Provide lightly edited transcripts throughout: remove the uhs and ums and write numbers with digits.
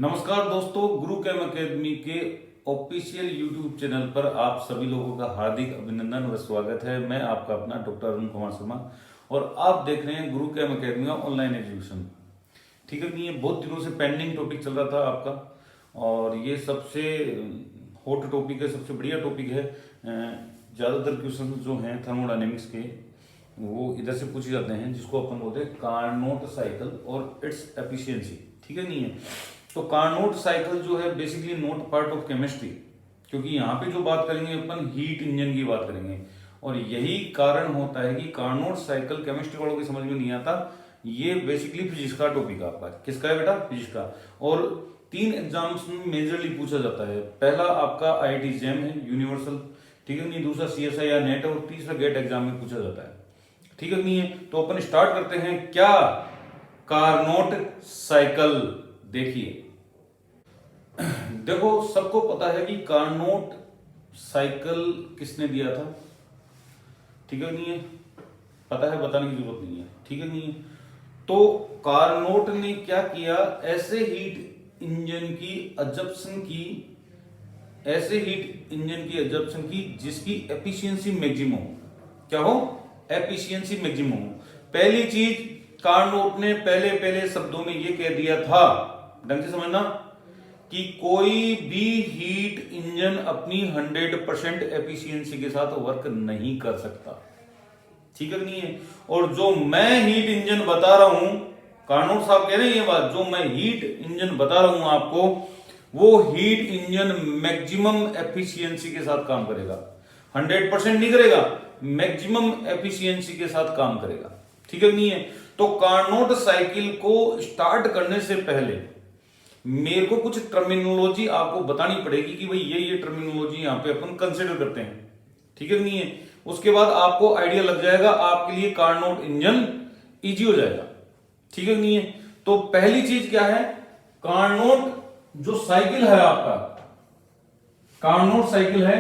नमस्कार दोस्तों, गुरु cam academy के ऑफिशियल यूट्यूब चैनल पर आप सभी लोगों का हार्दिक अभिनंदन व स्वागत है। मैं आपका अपना डॉक्टर अरुण कुमार शर्मा और आप देख रहे हैं गुरु कैम एकेडमी का ऑनलाइन एजुकेशन। ठीक है, ये बहुत दिनों से पेंडिंग टॉपिक चल रहा था आपका और ये सबसे हॉट टॉपिक है, सबसे बढ़िया टॉपिक है। ज़्यादातर क्वेश्चन जो हैं थर्मोडायनेमिक्स के वो इधर से पूछे जाते हैं, जिसको अपन बोलते हैं कार्नोट साइकिल और इट्स एफिशिएंसी। ठीक है, नहीं है तो कार्नोट साइकिल जो है basically not part of chemistry, क्योंकि यहाँ पे जो बात करेंगे अपन हीट इंजन की बात करेंगे और यही कारण होता है कि कार्नोट साइकिल केमिस्ट्री वालों की समझ में नहीं आता। ये बेसिकली फिजिक्स का टॉपिक आपका। किसका है बेटा? फिजिक्स का। और 3 एग्जाम्स में मेजरली पूछा जाता है। पहला आपका IIT जैम है, यूनिवर्सल। ठीक है, नहीं, दूसरा CSI या नेट और तीसरा गेट एग्जाम में पूछा जाता है। ठीक है, नहीं है तो अपन स्टार्ट करते हैं। क्या कार्नोट साइकिल? देखिए, देखो सबको पता है कि कार्नोट साइकिल किसने दिया था। ठीक है, नहीं है पता है, बताने की जरूरत नहीं है। ठीक है, नहीं है तो कार्नोट ने क्या किया, ऐसे हीट इंजन की एजप्शन की जिसकी एफिशिएंसी मैक्सिमम हो। क्या हो? एफिशिएंसी मैक्सिमम हो। पहली चीज, कार्नोट ने पहले शब्दों में यह कह दिया था, ढंग से समझना, कि कोई भी हीट इंजन अपनी 100% एफिशिएंसी के साथ वर्क नहीं कर सकता। ठीक है, नहीं है और जो मैं हीट इंजन बता रहा हूं, कार्नोट साहब कह रहे हैं ये बात, जो मैं हीट इंजन बता रहा हूं आपको, वो हीट इंजन मैक्सिमम एफिशिएंसी के साथ काम करेगा। 100% नहीं करेगा, मैक्सिमम एफिशिएंसी के साथ काम करेगा। ठीक है, नहीं है तो कार्नोट साइकिल को स्टार्ट करने से पहले मेरे को कुछ टर्मिनोलॉजी आपको बतानी पड़ेगी कि भाई ये टर्मिनोलॉजी यहां पे अपन कंसिडर करते हैं। ठीक है, नहीं है उसके बाद आपको आइडिया लग जाएगा, आपके लिए कार्नोट इंजन इजी हो जाएगा। ठीक है, नहीं है तो पहली चीज क्या है, कार्नोट जो साइकिल है आपका, कार्नोट साइकिल है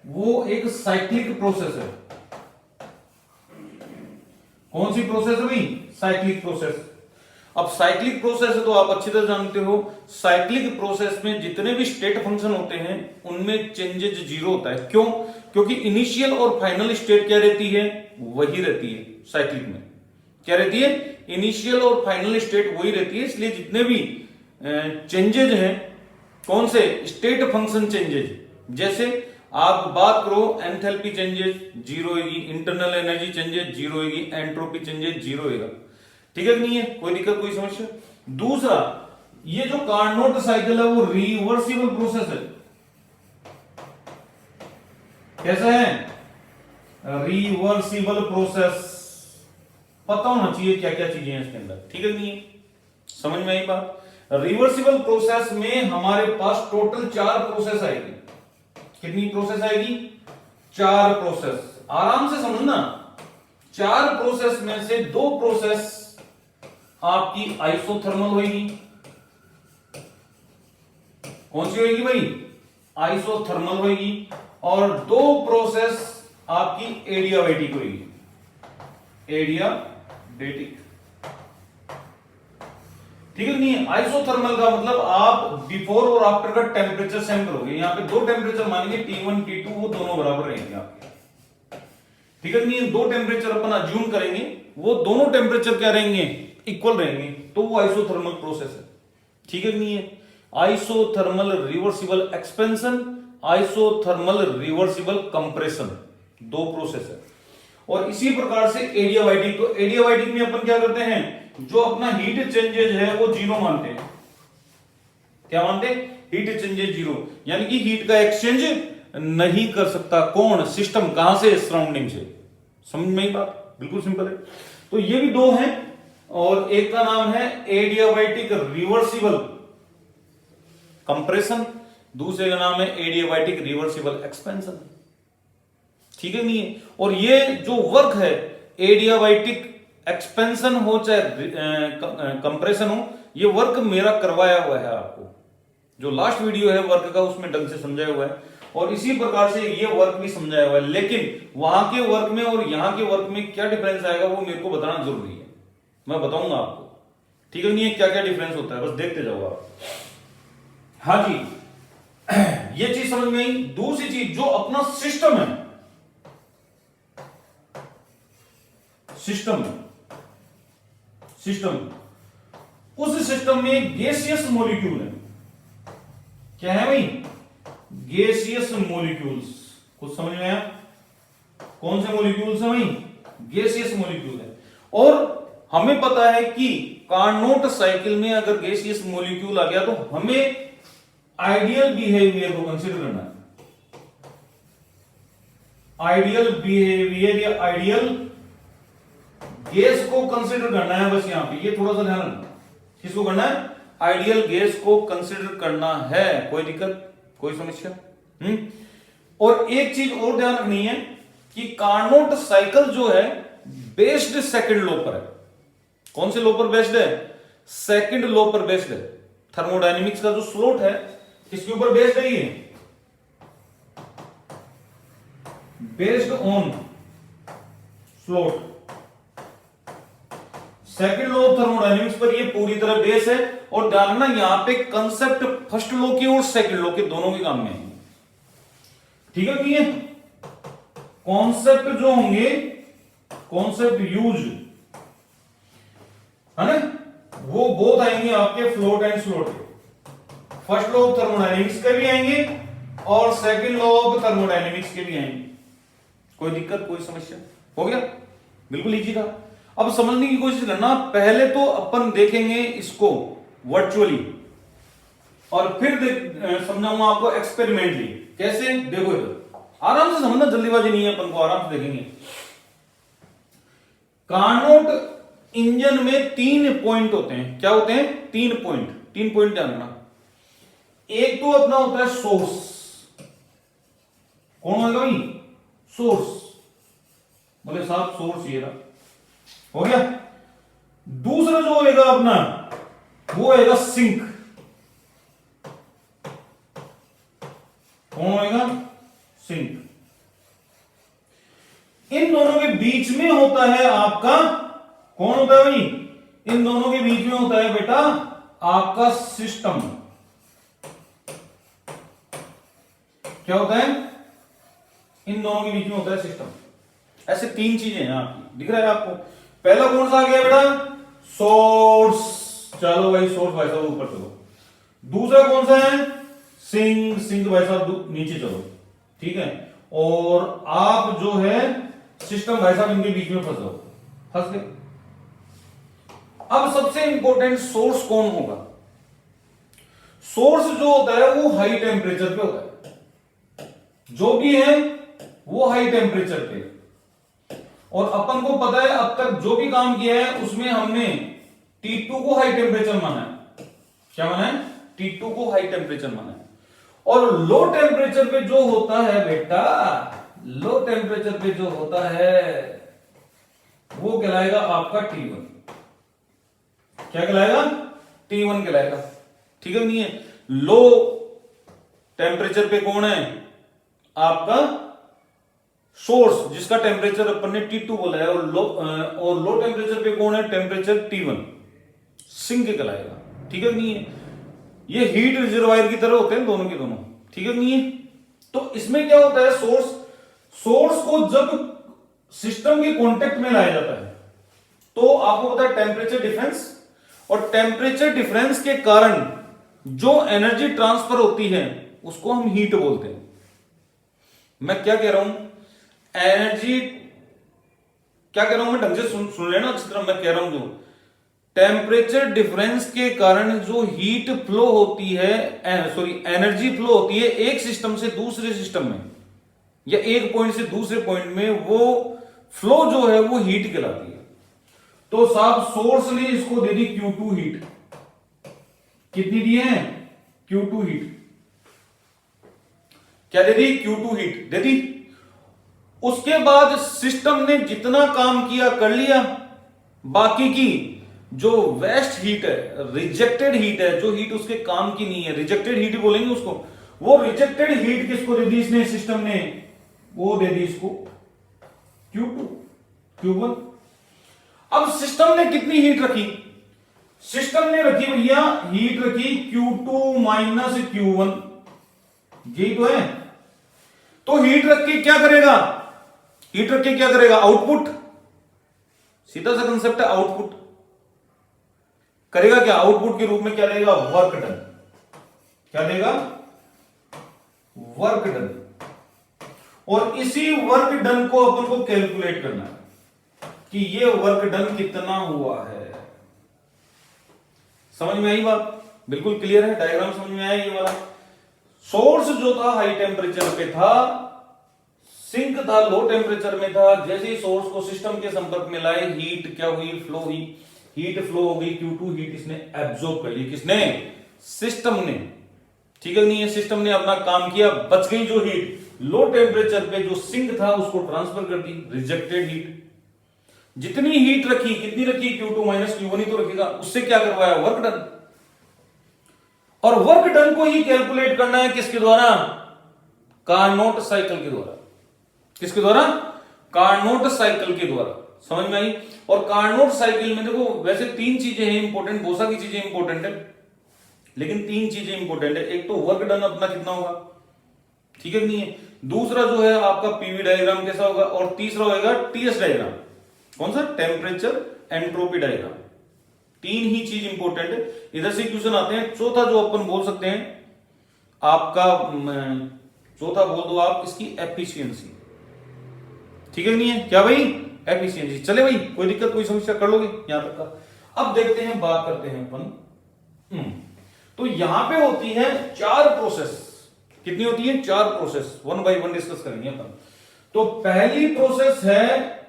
वो एक साइक्लिक प्रोसेस है। कौन सी प्रोसेस है भाई? Cyclic process. अब साइक्लिक प्रोसेस है तो आप अच्छी तरह जानते हो, साइक्लिक प्रोसेस में जितने भी स्टेट फंक्शन होते हैं उनमें चेंजेस जीरो होता है। क्यों? क्योंकि इनिशियल और फाइनल स्टेट क्या रहती है? वही रहती है। साइक्लिक में क्या रहती है? इनिशियल और फाइनल स्टेट वही रहती है। इसलिए जितने भी चेंजेज हैं, कौन से? State function changes. जैसे आप बात करो, एंथैल्पी चेंजेस जीरो होगी, इंटरनल एनर्जी चेंजेस जीरो होगी, एंट्रोपी चेंजेस जीरो होगा। ठीक है, नहीं है कोई दिक्कत, कोई समस्या? दूसरा, ये जो कार्नोट साइकिल है वो रिवर्सिबल प्रोसेस है। कैसा है? Reversible process. पता होना चाहिए क्या क्या चीजें हैं इसके अंदर। ठीक है, नहीं है समझ में आई बात? रिवर्सिबल प्रोसेस में हमारे पास टोटल 4 प्रोसेस आएगी। कितनी प्रोसेस आएगी? 4 प्रोसेस। आराम से समझना, 4 प्रोसेस में से 2 प्रोसेस आपकी आइसोथर्मल होगी। कौन सी होगी भाई? आइसोथर्मल होगी। और 2 प्रोसेस आपकी एडियाबैटिक होगी। एडियाबैटिक। ठीक है, नहीं है आइसोथर्मल का मतलब आप बिफोर और आफ्टर का टेम्परेचर सेम करोगे। यहां पे 2 टेम्परेचर मानेंगे, T1 T2, वो दोनों बराबर रहेंगे आपके। ठीक है, नहीं है 2 टेम्परेचर अपन अज्यूम करेंगे, वो दोनों टेम्परेचर क्या रहेंगे? इक्वल रहेंगे, तो वो आइसोथर्मल प्रोसेस है। ठीक है, नहीं है isothermal reversible expansion, isothermal reversible compression, 2 process है। और इसी प्रकार से एडियाबैटिक। तो एडियाबैटिक में अपन क्या करते हैं, जो अपना हीट चेंजेज है वो जीरो मानते हैं। क्या मानते हैं? हीट चेंजेज जीरो, यानी कि हीट का एक्सचेंज नहीं कर सकता। कौन? सिस्टम। कहां से? सराउंडिंग से। समझ में ही बात? बिल्कुल सिंपल है। तो ये भी 2 हैं और एक का नाम है एडियाबैटिक रिवर्सिबल कंप्रेशन, दूसरे का नाम है एडियाबैटिक रिवर्सिबल एक्सपेंशन। ठीक है, नहीं है और ये जो वर्क है, एडियाबैटिक एक्सपेंशन हो चाहे कंप्रेशन हो, ये वर्क मेरा करवाया हुआ है आपको। जो लास्ट वीडियो है वर्क का उसमें ढंग से समझाया हुआ है और इसी प्रकार से ये वर्क भी समझाया हुआ है। लेकिन वहां के वर्क में और यहां के वर्क में क्या डिफरेंस आएगा वो मेरे को बताना जरूरी है, मैं बताऊंगा आपको। ठीक है, नहीं है क्या क्या डिफरेंस होता है, बस देखते जाओ आप। हाँ जी, ये चीज समझ में आई। दूसरी चीज, जो अपना सिस्टम है, सिस्टम उस सिस्टम में गैसियस मॉलिक्यूल है। क्या है भाई? Gaseous molecules. कुछ समझ में आया? कौन से मॉलिक्यूल्स है भाई? गैसियस मॉलिक्यूल है। और हमें पता है कि कार्नोट साइकिल में अगर गैसियस मॉलिक्यूल आ गया तो हमें आइडियल बिहेवियर को कंसीडर करना है। आइडियल बिहेवियर या आइडियल गैस को कंसीडर करना है। बस यहां पे ये थोड़ा सा ध्यान रखना। किसको करना है? आइडियल गैस को कंसीडर करना है। कोई दिक्कत, कोई समस्या? और एक चीज और ध्यान रखनी है कि कार्नोट साइकिल जो है बेस्ड सेकंड लॉ पर है। कौन से लॉ पर बेस्ड है? सेकंड लॉ पर बेस्ड है। थर्मोडायनेमिक्स का जो स्लोट है किसके ऊपर बेस्ड है? ये based on slot. Second law of thermodynamics पर ये पूरी तरह बेस है। और ध्यान रखना, यहां पे कंसेप्ट फर्स्ट लॉ के और सेकंड लॉ के दोनों के काम में है। ठीक है? नहीं है? कॉन्सेप्ट जो होंगे, कॉन्सेप्ट यूज है ना, वो बोथ आएंगे आपके फ्लोट एंड स्लोट के। फर्स्ट लॉ ऑफ थर्मोडायनेमिक्स के भी आएंगे और सेकंड लॉ ऑफ थर्मोडायनेमिक्स के भी आएंगे। कोई दिक्कत, कोई समस्या? हो गया? बिल्कुल इजी था। अब समझने की कोशिश करना। पहले तो अपन देखेंगे इसको वर्चुअली और फिर समझाऊंगा आपको एक्सपेरिमेंटली। कैसे? देखो इधर, आराम से समझना, जल्दीबाजी नहीं है, अपन को आराम से देखेंगे। कार्नोट इंजन में 3 पॉइंट होते हैं। क्या होते हैं? 3 पॉइंट। 3 पॉइंट ध्यान रखना। एक तो अपना होता है सोर्स। कौन होगा भाई? सोर्स। बोले साहब सोर्स ये रहा, हो गया। दूसरा जो होगा अपना, वो होगा सिंक। कौन होगा? सिंक। इन दोनों के बीच में होता है आपका, कौन होता है भाई? इन दोनों के बीच में होता है बेटा आपका सिस्टम। क्या होता है? इन दोनों के बीच में होता है सिस्टम। ऐसे 3 चीजें हैं आपकी, दिख रहा है आपको? पहला कौन सा आ गया बेटा? सोर्स। चलो भाई, सोर्स भाई साहब ऊपर चलो। दूसरा कौन सा है? सिंक। सिंक भाई साहब नीचे चलो। ठीक है? और आप जो है सिस्टम भाई साहब इनके बीच में फंस जाओ। फंस गए। अब सबसे इंपॉर्टेंट सोर्स कौन होगा? सोर्स जो होता है वो हाई टेम्परेचर पे होता है। जो भी है वो हाई टेम्परेचर पे। और अपन को पता है अब तक जो भी काम किया है उसमें हमने T2 को हाई टेम्परेचर माना है। क्या माना है? T2 को हाई टेम्परेचर माना है। और लो टेम्परेचर पे जो होता है बेटा, लो टेम्परेचर पे जो होता है वो कहलाएगा आपका T1। क्या कहलाएगा? T1 कहलाएगा। ठीक है? नहीं है? लो टेम्परेचर पे कौन है? आपका सोर्स, जिसका टेम्परेचर अपन ने T2 बोला है। और लो टेम्परेचर पे कौन है? टेम्परेचर T1, सिंक कहलाएगा। ठीक है? नहीं है? ये हीट रिजर्वायर की तरह होते हैं दोनों के दोनों। ठीक है? नहीं है? तो इसमें क्या होता है? सोर्स को जब सिस्टम के कांटेक्ट में लाया जाता है तो आपको पता है टेम्परेचर डिफरेंस, और टेम्परेचर डिफरेंस के कारण जो एनर्जी ट्रांसफर होती है उसको हम हीट बोलते हैं। मैं क्या कह रहा हूं? एनर्जी क्या कह रहा हूं मैं? ढंग से सुन लेना अच्छी तरह। मैं कह रहा हूं जो टेम्परेचर डिफरेंस के कारण जो हीट फ्लो होती है, एनर्जी फ्लो होती है एक सिस्टम से दूसरे सिस्टम में या एक पॉइंट से दूसरे पॉइंट में, वो फ्लो जो है वो हीट कहलाती है। तो साहब सोर्स ने इसको दे दी Q2 हीट। कितनी दी है? Q2 heat. क्या दे दी? Q2 हीट दे दी। उसके बाद सिस्टम ने जितना काम किया कर लिया। बाकी की जो वेस्ट हीट है, रिजेक्टेड हीट है, जो हीट उसके काम की नहीं है, रिजेक्टेड हीट बोलेंगे उसको, वो रिजेक्टेड हीट किसको दे दी इसने? सिस्टम ने वो दे दी इसको Q2, Q1। अब सिस्टम ने कितनी हीट रखी? सिस्टम ने रखी भैया हीट रखी Q2 माइनस Q1, यही तो है। तो हीट रख के क्या करेगा, हीट रख के क्या करेगा, आउटपुट, सीधा सा कंसेप्ट है, आउटपुट करेगा क्या, आउटपुट के रूप में क्या लेगा, वर्क डन। क्या लेगा, वर्क डन। और इसी वर्क डन को अपन को कैलकुलेट करना है कि ये वर्क डन कितना हुआ है। समझ में आई बात, बिल्कुल क्लियर है, डायग्राम समझ में आया ये वाला। सोर्स जो था हाई टेम्परेचर पे था, सिंक था लो टेम्परेचर में था, जैसे ही सोर्स को सिस्टम के संपर्क में लाए, हीट क्या हुई, फ्लो हुई, हीट फ्लो हो गई Q2, हीट इसने एब्जॉर्ब कर ली, किसने, सिस्टम ने। ठीक है नहीं है, सिस्टम ने अपना काम किया, बच गई जो हीट, लो टेम्परेचर पे जो सिंक था उसको ट्रांसफर कर दी, रिजेक्टेड हीट। जितनी हीट रखी, कितनी रखी, Q2 माइनस Q1 ही तो रखेगा, उससे क्या करवाया, वर्क डन। और वर्क डन को ही कैलकुलेट करना है किसके द्वारा, कार्नोट साइकिल के द्वारा। किसके द्वारा, कार्नोट साइकिल के द्वारा। समझ में आई। और कार्नोट साइकिल में देखो वैसे तीन चीजें हैं इंपॉर्टेंट, बहुत सारी चीजें इंपॉर्टेंट है, लेकिन तीन चीजें इंपॉर्टेंट है। एक तो वर्क डन अपना कितना होगा, ठीक है नहीं है, दूसरा जो है आपका पीवी डायग्राम कैसा होगा, और तीसरा होगा टीएस डायग्राम। कौन सा, टेम्परेचर एंट्रोपी डायग्राम। तीन ही चीज इंपॉर्टेंट है। इधर से क्वेश्चन आते हैं। चौथा जो अपन बोल सकते हैं आपका, चौथा बोल दो आप इसकी एफिशिएंसी। ठीक है नहीं है, क्या भाई, एफिशिएंसी। चले भाई, कोई दिक्कत, कोई समस्या, कर लोगे यहां तक का। अब देखते हैं, बात करते हैं अपन। तो यहां पे होती है चार प्रोसेस। कितनी होती है, चार process, one by one discuss करेंगे अपन। तो पहली प्रोसेस है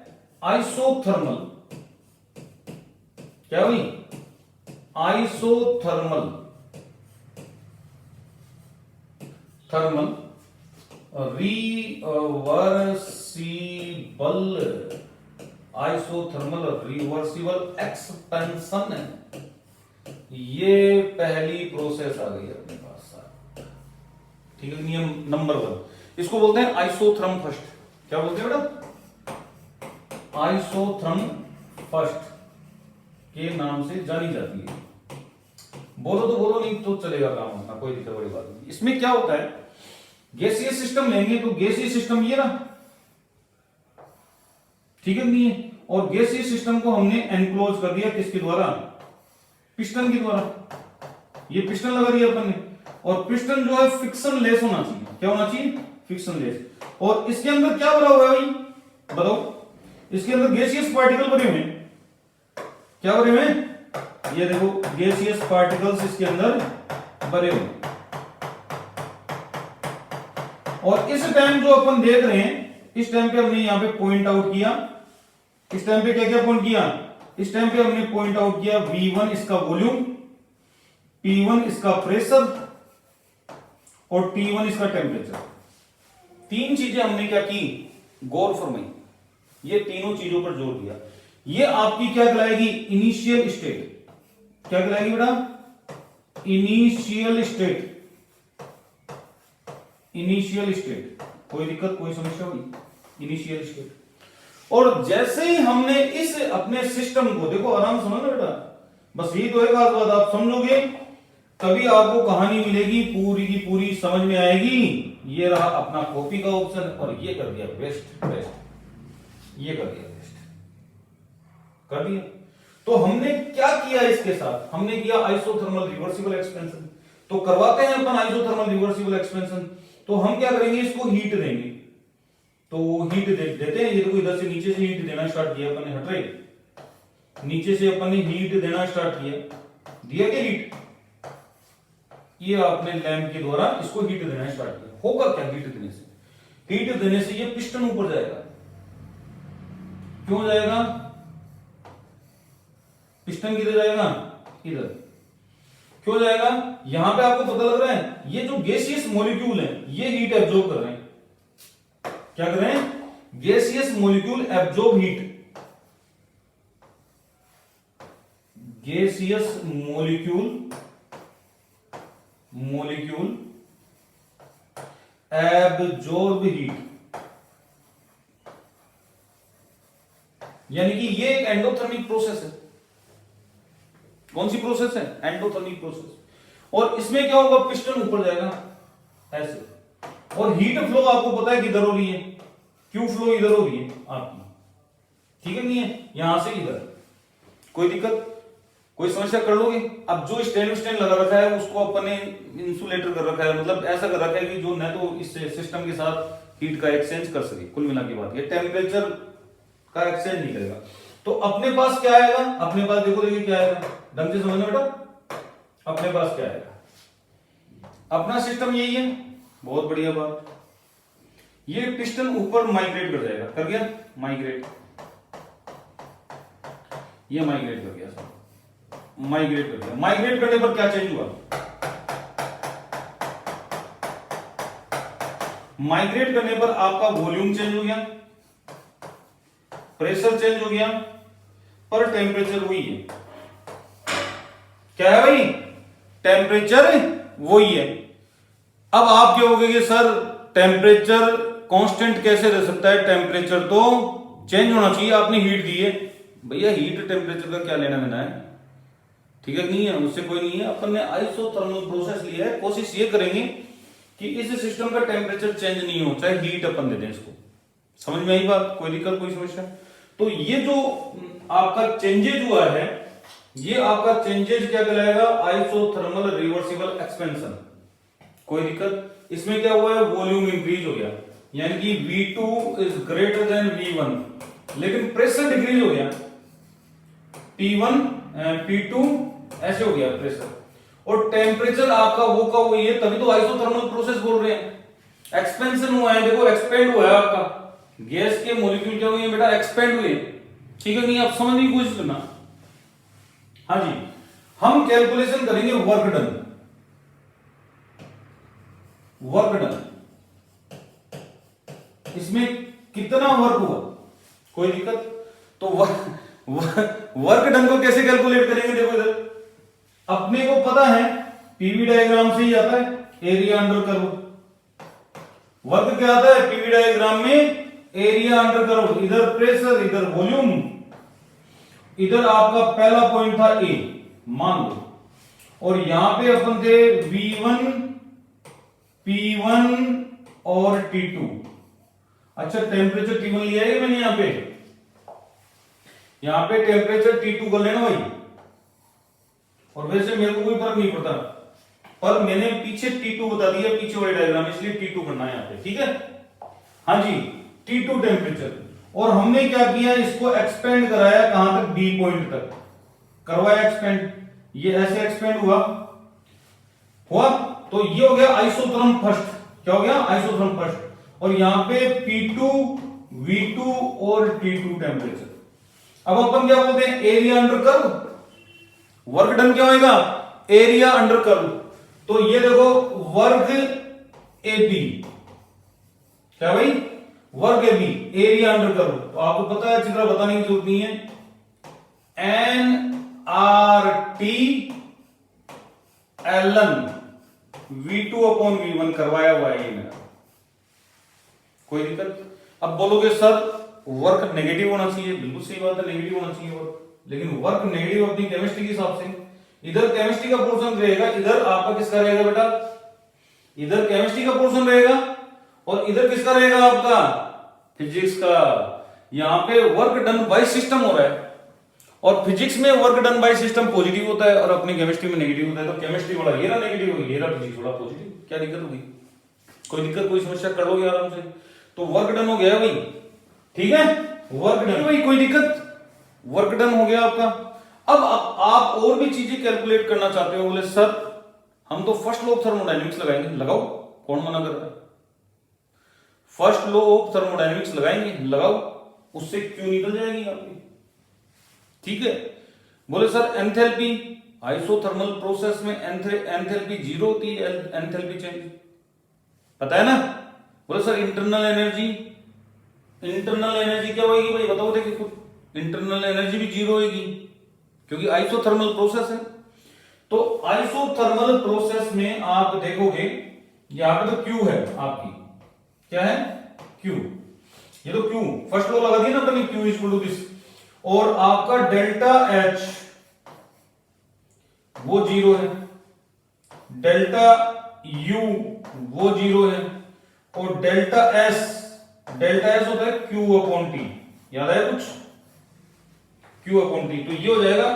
आइसोथर्मल। क्या भाई, isothermal, thermal reversible, isothermal reversible expansion है। ये पहली प्रोसेस आ गई अपने पास। ठीक है, नियम नंबर 1, इसको बोलते हैं आइसोथर्म फर्स्ट। क्या बोलते हैं बेटा, आइसोथर्म फर्स्ट के नाम से जानी जाती है। बोलो तो बोलो, नहीं तो चलेगा काम अपना, कोई दिक्कत बड़ी बात नहीं। इसमें क्या होता है, गैसीय सिस्टम लेंगे तो गैसीय सिस्टम ये ना, ठीक है नहीं है, और गैसीय सिस्टम को हमने एनक्लोज कर दिया किसके द्वारा, पिस्टन के द्वारा। ये पिस्टन लगा दिया अपन ने, और पिस्टन जो है फिक्शन लेस होना चाहिए। क्या होना चाहिए, फिक्शन लेस। और इसके अंदर क्या भरा हुआ है भाई, बताओ, इसके अंदर गैसियस पार्टिकल भरे हुए हैं। क्या भरे हुए हैं, ये देखो गैसियस पार्टिकल्स इसके अंदर भरे हुए। और इस टाइम जो अपन देख रहे हैं, इस टाइम पे हमने यहां पे पॉइंट आउट किया, इस टाइम पे क्या क्या पॉइंट किया, इस टाइम पे हमने पॉइंट आउट किया V1 इसका वॉल्यूम, P1 इसका प्रेशर, और T1 इसका टेम्परेचर। तीन चीजें हमने क्या की, गौर फरमाई, ये तीनों चीजों पर जोर दिया। ये आपकी क्या कहलाएगी, इनिशियल स्टेट। क्या कहलाएगी बेटा, इनिशियल स्टेट, इनिशियल स्टेट। कोई दिक्कत, कोई समस्या हुई, इनिशियल स्टेट। और जैसे ही हमने इस अपने सिस्टम को, देखो आराम से समझना बेटा, बस यही तो है खास बात, आप समझोगे तभी आपको कहानी मिलेगी, पूरी की पूरी समझ में आएगी। ये रहा अपना कॉपी का ऑप्शन, और ये कर दिया वेस्ट, वेस्ट, ये कर दिया वेस्ट, कर दिया। तो हमने क्या किया इसके साथ, हमने किया आइसोथर्मल रिवर्सिबल एक्सपेंशन। तो करवाते हैं अपन आइसोथर्मल रिवर्सिबल एक्सपेंशन। तो हम क्या करेंगे, इसको हीट देंगे। तो हीट देते हैं, ये देखो इधर से नीचे से हीट देना स्टार्ट किया अपन ने, हट रहे, नीचे से अपन ने हीट देना स्टार्ट किया, दिया क्या हीट, ये आपने लैंप के द्वारा इसको हीट देना स्टार्ट किया। होगा क्या हीट देने से, हीट देने से ये पिस्टन ऊपर जाएगा। क्यों जाएगा, पिस्टन किधर जाएगा, इधर। क्यों जाएगा, यहां पे आपको पता लग रहा है, ये जो गैसियस मॉलिक्यूल है ये हीट एब्जॉर्ब कर रहे हैं। क्या कर रहे हैं, gaseous molecule absorb heat, gaseous molecule absorb heat. यानी कि ये एक एंडोथर्मिक प्रोसेस है। कौन सी प्रोसेस है? Endothermic process. और इसमें क्या होगा, पिस्टन ऊपर जाएगा ऐसे, और हीट फ्लो आपको पता है किधर हो रही है, क्यू फ्लो इधर हो रही है आपकी, ठीक है नहीं है, यहां से इधर। कोई दिक्कत, कोई समस्या कर लोगे? अब जो स्टेन लगा रखा है उसको अपन ने इंसुलेटर कर रखा है, मतलब ऐसा कर रखा है कि जो न तो इस सिस्टम के साथ हीट का एक्सचेंज कर सके, कुल मिला के बात ये टेम्परेचर का एक्सचेंज नहीं करेगा। तो अपने पास क्या आएगा, अपने पास देखो देखिए क्या आएगा, ढंग से समझना बेटा, अपने पास क्या आएगा, अपना सिस्टम यही है, बहुत बढ़िया बात। ये पिस्टन ऊपर माइग्रेट कर जाएगा, कर गया माइग्रेट, ये माइग्रेट कर गया सर, माइग्रेट कर गया। माइग्रेट करने पर क्या चेंज हुआ, माइग्रेट करने पर आपका वॉल्यूम चेंज हो गया, प्रेशर चेंज हो गया, पर टेम्परेचर वही है। क्या है भाई, टेम्परेचर वही है। अब आप क्या होगे कि सर टेम्परेचर कांस्टेंट कैसे रह सकता है, टेम्परेचर तो चेंज होना चाहिए, आपने हीट दी है। भैया हीट टेम्परेचर का क्या लेना देना है, ठीक है नहीं है, उससे कोई नहीं है। अपन ने आइसोथर्मल प्रोसेस लिया है, कोशिश ये करेंगे कि इस सिस्टम का टेम्परेचर चेंज नहीं हो, चाहे हीट अपन दे दें इसको। समझ में आई बात, कोई दिक्कत कोई समस्या? तो ये जो आपका चेंजेज हुआ है, ये आपका चेंजेज क्या कहलाएगा, आइसोथर्मल रिवर्सिबल एक्सपेंशन। कोई दिक्कत? इसमें क्या हुआ है, वॉल्यूम इंक्रीज हो गया, यानी कि V2 is greater than V1, लेकिन प्रेशर डिक्रीज हो गया, P1 P2 ऐसे हो गया प्रेशर, और टेम्परेचर आपका वो का वही है, तभी तो आइसोथर्मल प्रोसेस बोल रहे हैं। एक्सपेंशन हुआ है, देखो एक्सपेंड हुआ है आपका, गैस के मॉलिक्यूल क्या हुए हैं बेटा, एक्सपेंड हुए, ठीक है नहीं, आप समझने की कोशिश करना। हाँ जी, हम कैलकुलेशन करेंगे वर्क डन, वर्क डन, इसमें कितना वर्क हुआ, कोई दिक्कत? तो वर्क डन को कैसे कैलकुलेट करेंगे, देखो इधर अपने को पता है, पीवी डायग्राम से ही आता है, एरिया अंडर कर्व। वर्क क्या आता है पीवी डायग्राम में, एरिया अंडर कर्व, इधर प्रेशर इधर वॉल्यूम, इधर आपका पहला पॉइंट था ए मान लो, और यहां पे अपन थे V1 P1 और T2। अच्छा टेम्परेचर T1 लिया है मैंने, यहां पे टेम्परेचर T2 कर लेना भाई, और वैसे मेरे को कोई फर्क नहीं पड़ता, पर मैंने पीछे T2 बता दिया, पीछे वाले डायग्राम, इसलिए T2 करना है यहां पे, ठीक है? हाँ जी, T2 टेम्परेचर, और हमने क्या किया, इसको एक्सपेंड कराया कहां तक, B पॉइंट तक करवाया एक्सपेंड, ये ऐसे एक्सपेंड हुआ, तो ये हो गया आइसोथर्म फर्स्ट, क्या हो गया, आइसोथर्म फर्स्ट, और यहां पे P2 V2 और T2 टेम्परेचर। अब अपन क्या बोलते हैं, area under curve, work done क्या होगा, एरिया अंडर कर्व। तो ये देखो वर्ग AB, क्या भाई, वर्ग AB, एरिया अंडर कर्व। तो आपको पता है, अच्छी तरह बताने की जरूरत नहीं है, NRT ln V2 upon V1 करवाया हुआ है ये मेरा, कोई दिक्कत? अब बोलोगे सर वर्क नेगेटिव होना चाहिए, बिल्कुल सही बात है, नेगेटिव होना चाहिए वर्क, लेकिन वर्क नेगेटिव अपनी केमिस्ट्री के हिसाब से, इधर केमिस्ट्री का पोर्शन रहेगा, इधर आपका किसका रहेगा बेटा, इधर केमिस्ट्री का पोर्शन रहेगा, और इधर किसका रहेगा आपका, फिजिक्स का। यहां पे वर्क डन बाय सिस्टम हो रहा है, और फिजिक्स में work done by system positive होता है, और अपनी केमिस्ट्री में नेगेटिव होता है। तो केमिस्ट्री वाला ये रहा नेगेटिव हो, ये रहा फिजिक्स वाला पॉजिटिव, क्या दिक्कत होगी? कोई दिक्कत कोई समस्या, कर लोगे आराम से। तो वर्क डन हो गया भाई, ठीक है, वर्क डन भाई, कोई दिक्कत, वर्क डन हो गया आपका। अब आप और भी चीजें कैलकुलेट करना चाहते हो, बोले सर हम तो फर्स्ट लॉ ऑफ थर्मोडायनेमिक्स लगाएंगे, लगाओ, कौन मना कर रहा है, फर्स्ट लॉ ऑफ थर्मोडायनेमिक्स लगाएंगे, लगाओ, उससे क्यों निकल जाएगी आपकी, ठीक है? बोले सर एंथैल्पी, आइसोथर्मल प्रोसेस में एंथैल्पी जीरो होती है, एंथैल्पी चेंज पता है ना? बोले sir internal energy, internal energy क्या होगी भाई, बताओ, देखिए खुद, इंटरनल एनर्जी भी जीरो होगी, क्योंकि आइसोथर्मल प्रोसेस है। तो आइसोथर्मल प्रोसेस में आप देखोगे यहां पे तो Q है आपकी, क्या है, Q, ये तो Q फर्स्ट लॉ लगा दिया ना अपने, Q इक्वल टू दिस, और आपका डेल्टा H, वो 0 है, डेल्टा U वो 0 है, और डेल्टा S होता है Q/T, याद है कुछ? Q/T, तो ये हो जाएगा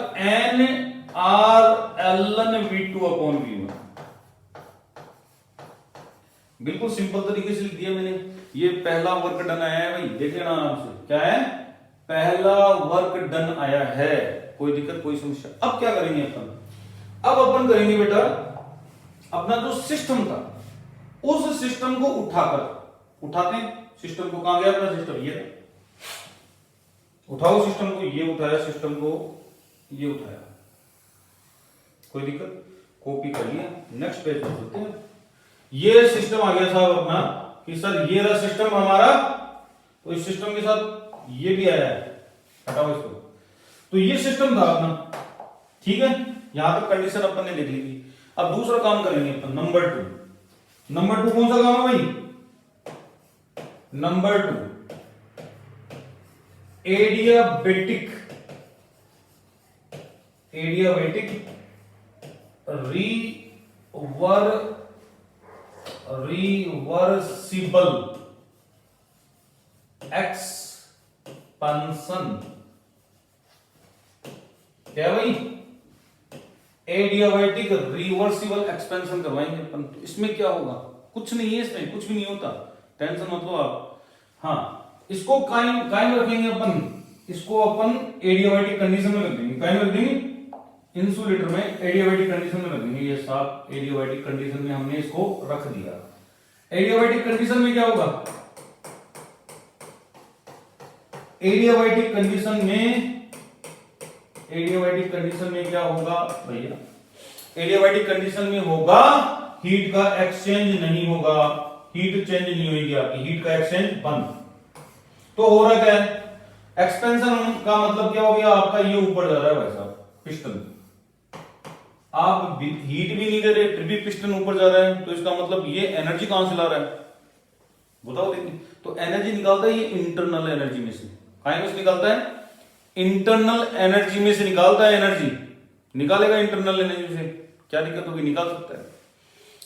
NRln V2/V1। बिल्कुल सिंपल तरीके से लिख दिया मैंने। ये पहला वर्क डन आया है भाई, देख लेना आराम से। क्या है? पहला वर्क डन आया है, कोई दिक्कत कोई समस्या। अब क्या करेंगे अपन? अब अपन करेंगे बेटा अपना जो सिस्टम था उस सिस्टम को उठाते हैं। सिस्टम को, कहां गया अपना सिस्टम? ये उठाओ सिस्टम को, ये उठाया सिस्टम को, ये उठाया, कोई दिक्कत? कॉपी कर लिया, नेक्स्ट पेज पर चलते हैं। ये सिस्टम आ गया साहब अपना कि सर ये रहा सिस्टम हमारा, तो इस सिस्टम के साथ ये भी आया है, हटाओ इसको। तो ये सिस्टम था अपना, ठीक है, यहां तक कंडीशन अपन ने लिख ली थी। अब दूसरा काम करेंगे अपन, नंबर 2। नंबर 2 कौन सा काम है भाई? Number 2 adiabatic reversible expansion. क्या भाई? एडियाबेटिक रिवर्सिबल एक्सपेंशन करवाएंगे अपन। तो इसमें क्या होगा? कुछ नहीं है, इसमें कुछ भी नहीं होता, टेंशन मत लो आप। हाँ, इसको कायम रखेंगे अपन, इसको अपन एडियाबेटिक कंडीशन में रख देंगे। कायम रख देंगे, इंसुलेटर में एडियाबेटिक कंडीशन में रख देंगे। ये साफ एडियाबेटिक कंडीशन में हमने इसको रख दिया। एडियाबेटिक कंडीशन में क्या होगा? एडियाबेटिक कंडीशन में क्या होगा भैया? एडियाबेटिक कंडीशन में होगा हीट का एक्सचेंज नहीं होगा, हीट चेंज नहीं होगी आपकी, हीट का एक्सचेंज बंद। तो हो रहा क्या है? एक्सपेंशन का मतलब क्या हो गया आपका? ये ऊपर जा रहा है भाई साहब पिस्टन, आप हीट भी नहीं दे रहे फिर भी पिस्टन ऊपर जा रहा है, तो इसका मतलब ये एनर्जी कहां से ला रहा है? बताओ देखिए। तो एनर्जी निकालता है ये इंटरनल एनर्जी में से। कहां से निकालता है? इंटरनल एनर्जी में से निकालता है। एनर्जी निकालेगा इंटरनल एनर्जी से, क्या दिक्कत होगी? निकाल सकता है,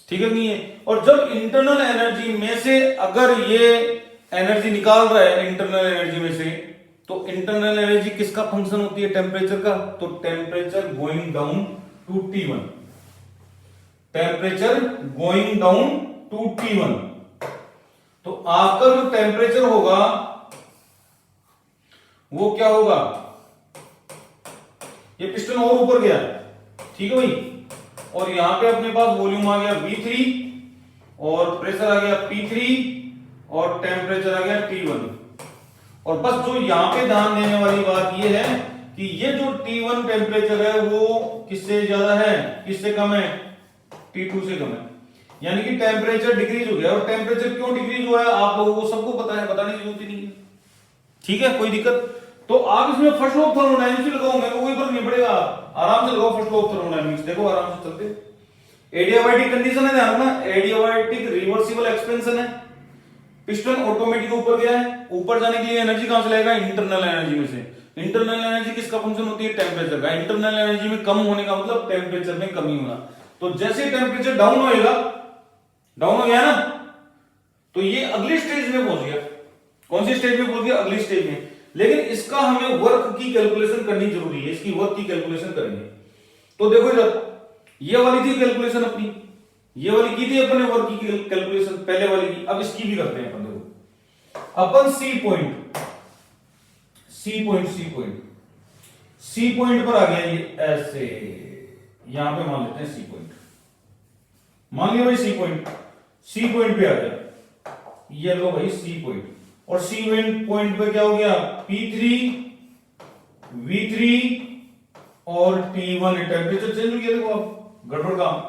ठीक है नहीं है? और जब इंटरनल एनर्जी में से अगर ये एनर्जी निकाल रहा है इंटरनल एनर्जी में से, तो इंटरनल एनर्जी किसका फंक्शन होती है? टेम्परेचर का। तो temperature going down to T1, temperature going down to T1। तो आपका जो टेम्परेचर होगा वो क्या होगा? ये पिस्टन और ऊपर गया, ठीक है भाई, और यहां पे अपने पास वॉल्यूम आ गया V3 और प्रेशर आ गया P3 और टेम्परेचर आ गया T1। और बस जो यहां पे ध्यान देने वाली बात ये है कि ये जो T1 टेम्परेचर है वो किससे ज्यादा है, किससे कम है? T2 से कम है। यानी कि टेम्परेचर डिक्रीज हो गया। और टेम्परेचर क्यों डिक्रीज हुआ है आप लोगों को सबको पता है, बताने की जरूरत ही नहीं है, ठीक है, कोई दिक्कत? तो आप इसमें फर्स्ट लॉ ऑफ थर्मोडायनामिक्स लगाओगे तो कोई फर्क नहीं पड़ेगा, आराम से लगाओ फर्स्ट लॉ ऑफ थर्मोडायनामिक्स। देखो आराम से चलते। एडियाबैटिक कंडीशन है, ध्यान रखना, एडियाबैटिक रिवर्सिबल एक्सपेंशन है। पिस्टन ऑटोमेटिक ऊपर गया है, ऊपर जाने के लिए एनर्जी कहां से लाएगा? इंटरनल एनर्जी में से। इंटरनल एनर्जी किसका फंक्शन होती है? टेम्परेचर का। इंटरनल एनर्जी में कम होने का मतलब टेम्परेचर में कमी होना। तो जैसे टेम्परेचर डाउन होएगा, डाउन हो गया ना, तो ये अगली स्टेज में पहुंच गया। कौन सी स्टेज में पहुंच गया? अगली स्टेज में। लेकिन इसका हमें वर्क की कैलकुलेशन करनी जरूरी है, इसकी वर्क की कैलकुलेशन करेंगे। तो देखो इधर, ये वाली थी कैलकुलेशन अपनी, ये वाली की थी अपन ने वर्क की कैलकुलेशन पहले वाली की। अब इसकी भी करते हैं अपन। देखो अपन सी पॉइंट पर आ गया ये ऐसे, यहां पे मान लेते हैं सी पॉइंट, मान लिया भाई सी पॉइंट पे आ गया ये, लो भाई सी पॉइंट। और सी पॉइंट पे क्या हो गया? P3 V3 और T1 टेम्परेचर चेंज हो गया। देखो आप गड़बड़ काम,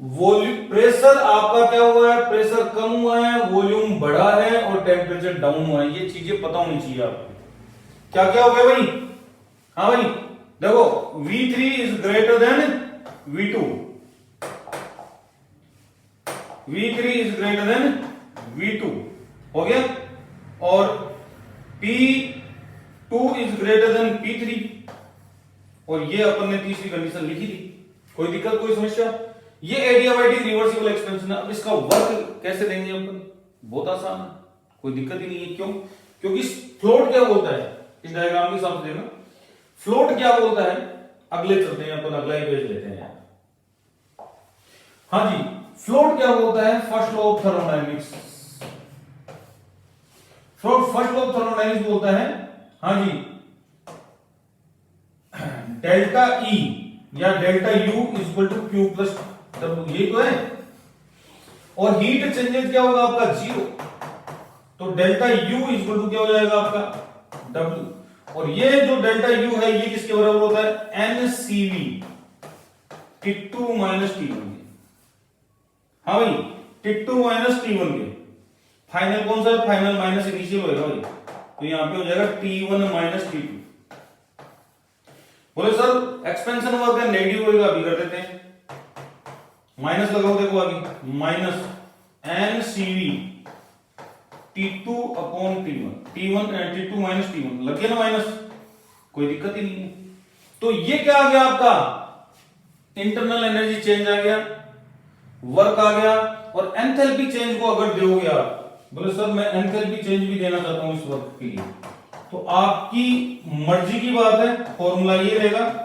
वॉल्यूम प्रेशर आपका क्या हुआ है? प्रेशर कम हुआ है, वॉल्यूम बढ़ा है और टेम्परेचर डाउन हुआ है। ये चीजें पता होनी चाहिए आपको। क्या क्या हो गया भाई? हाँ भाई देखो, V3 is greater than V2, V3 is greater than V2 हो गया, और P2 is greater than P3, और ये अपन ने तीसरी कंडीशन लिखी थी। कोई दिक्कत, कोई समस्या? ये एडियाबैटिक रिवर्सिबल एक्सपेंशन है। अब इसका वर्क कैसे देंगे अपन? बहुत आसान है, कोई दिक्कत ही नहीं है। क्यों? क्योंकि फ्लोट क्या बोलता है, इस डायग्राम के हिसाब से देखना, फ्लोट क्या बोलता है, अगले चलते हैं अपन, अगला ही पेज लेते हैं। हाँ जी, फ्लोट क्या बोलता है? First law of thermodynamics. First law of thermodynamics बोलता है, हाँ जी, डेल्टा ई या delta U equal to Q plus W, ये तो है। और हीट चेंजेस क्या होगा आपका? जीरो। तो डेल्टा यू इक्वल टू क्या हो जाएगा आपका? डब्ल्यू। और ये जो डेल्टा यू है ये किसके बराबर होता है? N CV T2 minus T1 के। हाँ भाई, T2 माइनस T1 के। फाइनल कौन सा है? फाइनल माइनस इनिशियल होगा भाई, तो यहां पे हो जाएगा T1 माइनस T2। बोले सर एक्सपेंशन वर्क है नेगेटिव होगा, अभी कर देते हैं। माइनस लगाओ, देखो आगे, minus N CV T2 upon T1 T2 minus T1 लग गया ना माइनस, कोई दिक्कत ही नहीं है। तो ये क्या आ गया आपका? इंटरनल एनर्जी चेंज आ गया, वर्क आ गया। और एंथैल्पी चेंज को अगर दोगे आप, बोले सर मैं एंथैल्पी चेंज भी देना चाहता हूं इस वर्क के लिए, तो आपकी मर्जी की बात है। फॉर्मूला ये रहेगा,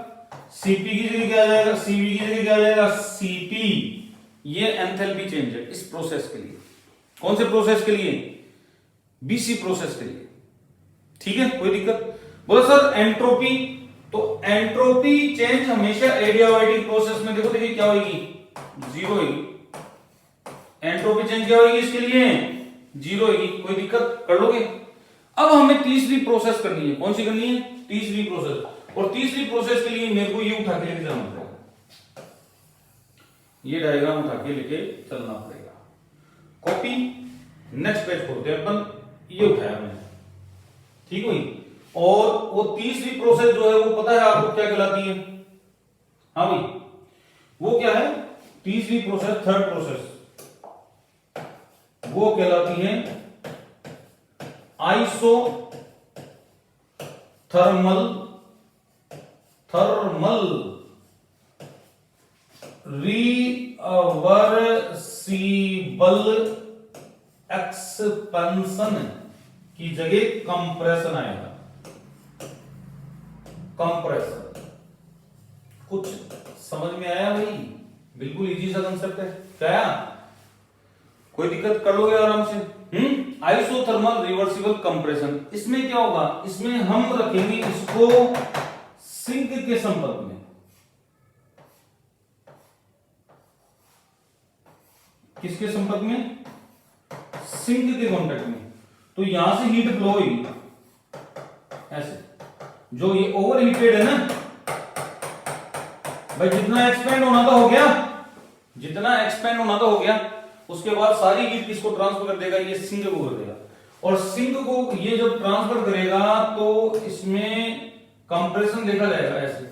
सीपी की जगह क्या आ जाएगा? सीवी की जगह क्या आ जाएगा? सीपी। ये एंथैल्पी चेंज है इस प्रोसेस के लिए। कौन से प्रोसेस के लिए? बीसी प्रोसेस के लिए। ठीक है, कोई दिक्कत? बोलो सर एंट्रोपी, तो एंट्रोपी चेंज हमेशा एडियाबैटिक प्रोसेस में देखो, देखिए क्या होगी? जीरो होगी। एंट्रोपी चेंज क्या होगी इसके लिए? जीरो होगी। कोई दिक्कत, कर लोगे? अब हमें तीसरी प्रोसेस करनी है। कौन सी करनी है? तीसरी प्रोसेस। और तीसरी प्रोसेस के लिए मेरे को ये उठा के लेके जाना पड़ेगा, ये डायग्राम उठा के लेके चलना पड़ेगा। कॉपी, नेक्स्ट पेज खोलते हैं अपन, ये उठाया मैंने, ठीक हुई। और वो तीसरी प्रोसेस जो है वो पता है आपको क्या कहलाती है? हाँ भाई, वो क्या है? तीसरी प्रोसेस, थर्ड प्रोसेस, वो कहलाती है आइसो थर्मल रिवर्सिबल एक्सपेंशन की जगह कंप्रेशन आएगा। कंप्रेशन, कुछ समझ में आया भाई? बिल्कुल इजी सा कंसेप्ट है। क्या कोई दिक्कत? कर लोगे आराम से। आइसोथर्मल रिवर्सिबल कंप्रेशन, इसमें क्या होगा? इसमें हम रखेंगे इसको सिंक के संपर्क में। किसके संपर्क में? सिंक के कांटेक्ट में। तो यहां से हीट फ्लो होगी ऐसे, जो ये ओवर हीटेड है ना भाई, जितना एक्सपेंड होना तो हो गया, जितना एक्सपेंड होना तो हो गया, उसके बाद सारी हीट किसको ट्रांसफर कर देगा? ये सिंक को कर देगा। और सिंक को ये जब ट्रांसफर करेगा तो इसमें कंप्रेशन देखा जाएगा, ऐसे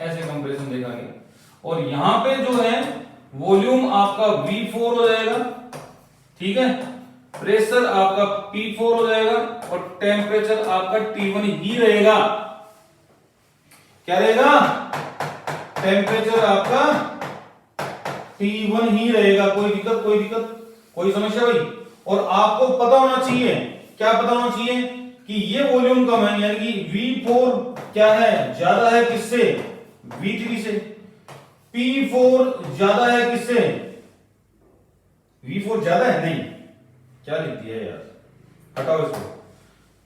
ऐसे कंप्रेशन देखा गया। और यहां पे जो है वॉल्यूम आपका V4 हो जाएगा, ठीक है, प्रेशर आपका P4 हो जाएगा, और टेम्परेचर आपका T1 ही रहेगा। क्या रहेगा? टेम्परेचर आपका T1 ही रहेगा। कोई दिक्कत, कोई दिक्कत, कोई समस्या भाई? और आपको पता होना चाहिए, क्या पता होना चाहिए? कि ये वॉल्यूम कम है, यानी कि V4 क्या है? ज्यादा है किससे? V3 से। P4 ज्यादा है किससे? V4 ज्यादा है? नहीं, क्या लिख दिया है यार, हटाओ इसको।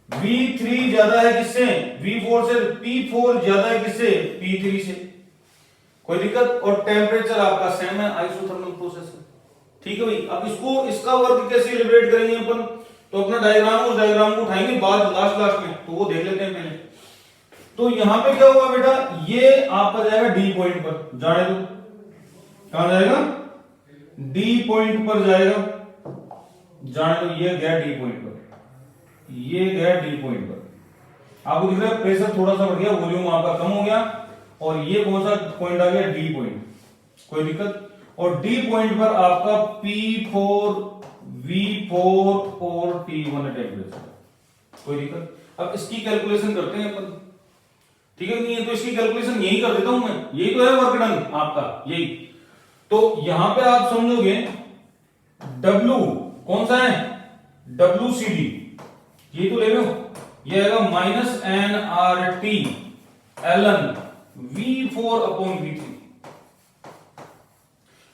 V3 ज्यादा है किससे? V4 से। P4 ज्यादा है किससे? P3 से। कोई दिक्कत? और टेम्परेचर आपका सेम है, आइसोथर्मल प्रोसेस है। ठीक है भाई? अब इसको, इसका वर्क कैसे एलिब्रेट करेंगे अपन? तो अपना डायग्राम, उस डायग्राम को उठाएंगे बाद लास्ट में, तो वो देख लेते हैं पहले। तो यहां पे क्या होगा बेटा? ये आपका जाएगा डी पॉइंट पर, जाने दो। कहां जाएगा? डी पॉइंट पर जाएगा, जाने दो। ये गया डी पॉइंट पर, ये गया डी पॉइंट पर। आपको दिख रहा है प्रेशर थोड़ा सा बढ़ गया, वॉल्यूम आपका कम हो गया, और ये कौन सा पॉइंट आ गया? D point. कोई दिक्कत? और डी पॉइंट पर आपका P4, V4 और T1 टेम्परेचर। कोई दिक्कत? अब इसकी कैलकुलेशन करते हैं अपन। ठीक है नहीं है, तो इसकी कैलकुलेशन यही कर देता हूं मैं, यही तो है वर्क डन आपका यही। तो यहां पे आप समझोगे W कौन सा है, WCD, ये तो ले लो, ये आएगा -NRT ln V4/V3।